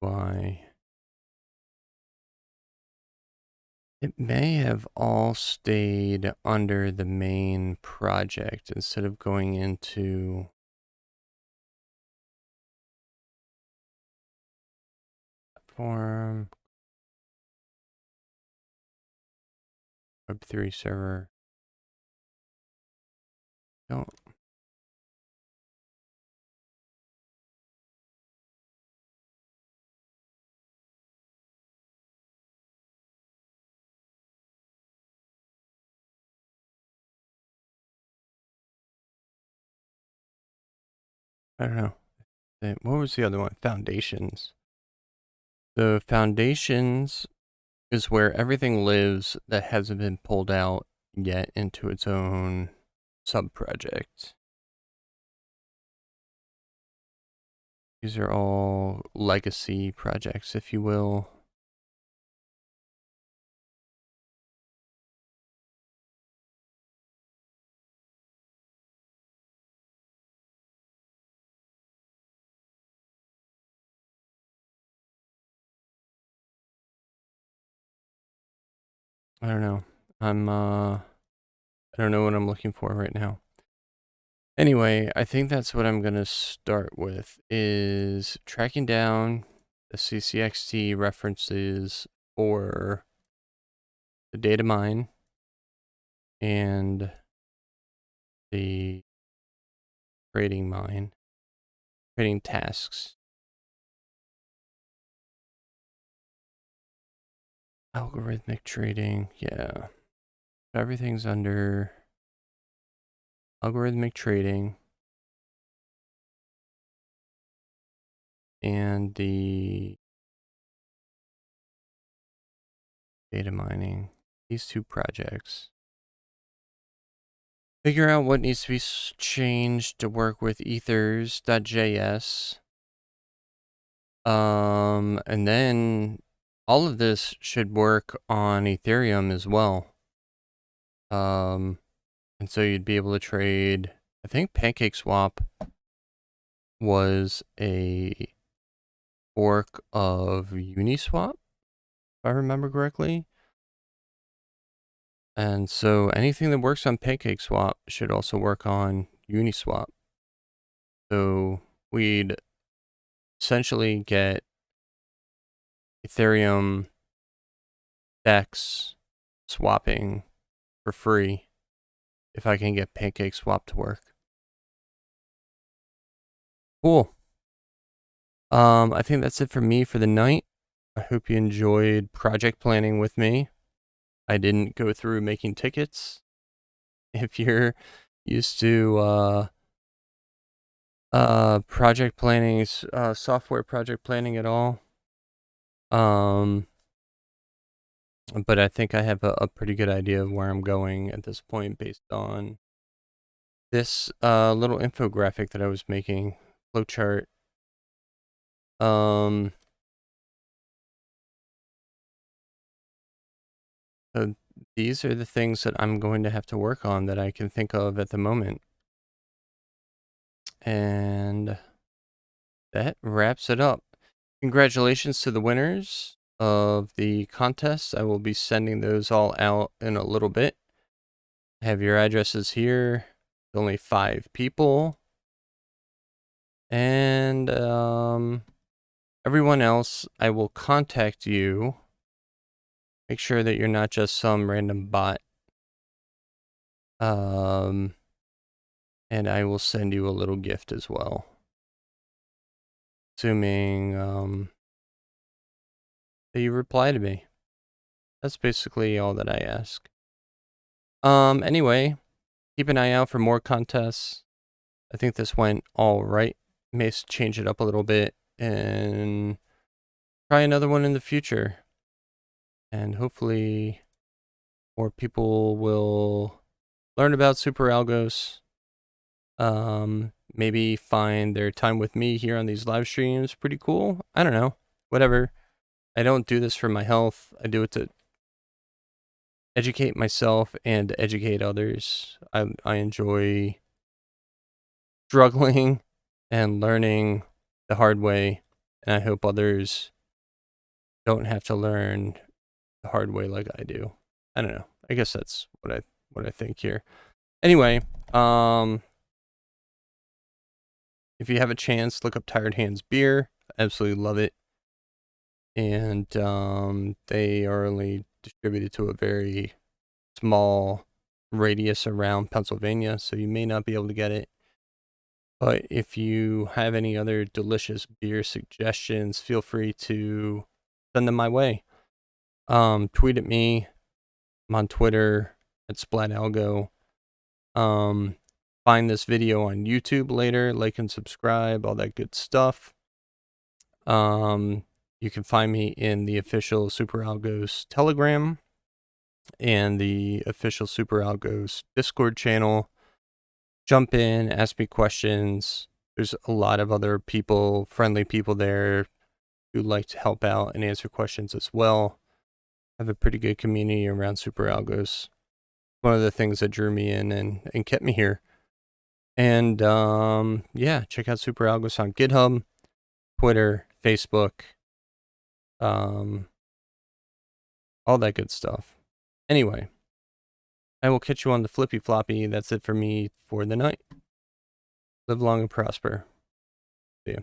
Speaker 1: Why? It may have all stayed under the main project instead of going into platform, Web3 server. Don't. I don't know. What was the other one? Foundations. The foundations is where everything lives that hasn't been pulled out yet into its own sub-project. These are all legacy projects, if you will. I don't know. I don't know what I'm looking for right now. Anyway, I think that's what I'm going to start with, is tracking down the CCXT references for the data mine and the trading mine, trading tasks. Algorithmic trading, yeah. Everything's under algorithmic trading and the data mining. These two projects. Figure out what needs to be changed to work with ethers.js. And then all of this should work on Ethereum as well. And so you'd be able to trade, I think PancakeSwap was a fork of Uniswap, if I remember correctly. And so anything that works on PancakeSwap should also work on Uniswap. So we'd essentially get Ethereum DEX swapping for free if I can get PancakeSwap to work. Cool. I think that's it for me for the night. I hope you enjoyed project planning with me. I didn't go through making tickets. If you're used to project planning, software project planning at all, but I think I have a pretty good idea of where I'm going at this point based on this little infographic that I was making, flowchart. So these are the things that I'm going to have to work on that I can think of at the moment. And that wraps it up. Congratulations to the winners of the contest. I will be sending those all out in a little bit. I have your addresses here. Only 5 people. And everyone else, I will contact you. Make sure that you're not just some random bot. And I will send you a little gift as well. assuming that you reply to me. That's basically all that I ask. Anyway, keep an eye out for more contests. I think this went all right. May change it up a little bit and try another one in the future. And hopefully more people will learn about Superalgos. Maybe find their time with me here on these live streams pretty cool. I don't know. Whatever. I don't do this for my health. I do it to educate myself and educate others. I enjoy struggling and learning the hard way, and I hope others don't have to learn the hard way like I do. I don't know. I guess that's what I think here. Anyway, if you have a chance, look up Tired Hands Beer. I absolutely love it. And they are only distributed to a very small radius around Pennsylvania, so you may not be able to get it. But if you have any other delicious beer suggestions, feel free to send them my way. Tweet at me. I'm on Twitter at Superalgos. Find this video on YouTube later, like and subscribe, all that good stuff. You can find me in the official Superalgos Telegram and the official Superalgos Discord channel. Jump in, ask me questions. There's a lot of other people, friendly people there who like to help out and answer questions as well. I have a pretty good community around Superalgos. One of the things that drew me in and kept me here. And yeah, check out Superalgos on GitHub, Twitter, Facebook, all that good stuff. Anyway, I will catch you on the flippy floppy. That's it for me for the night. Live long and prosper. See ya.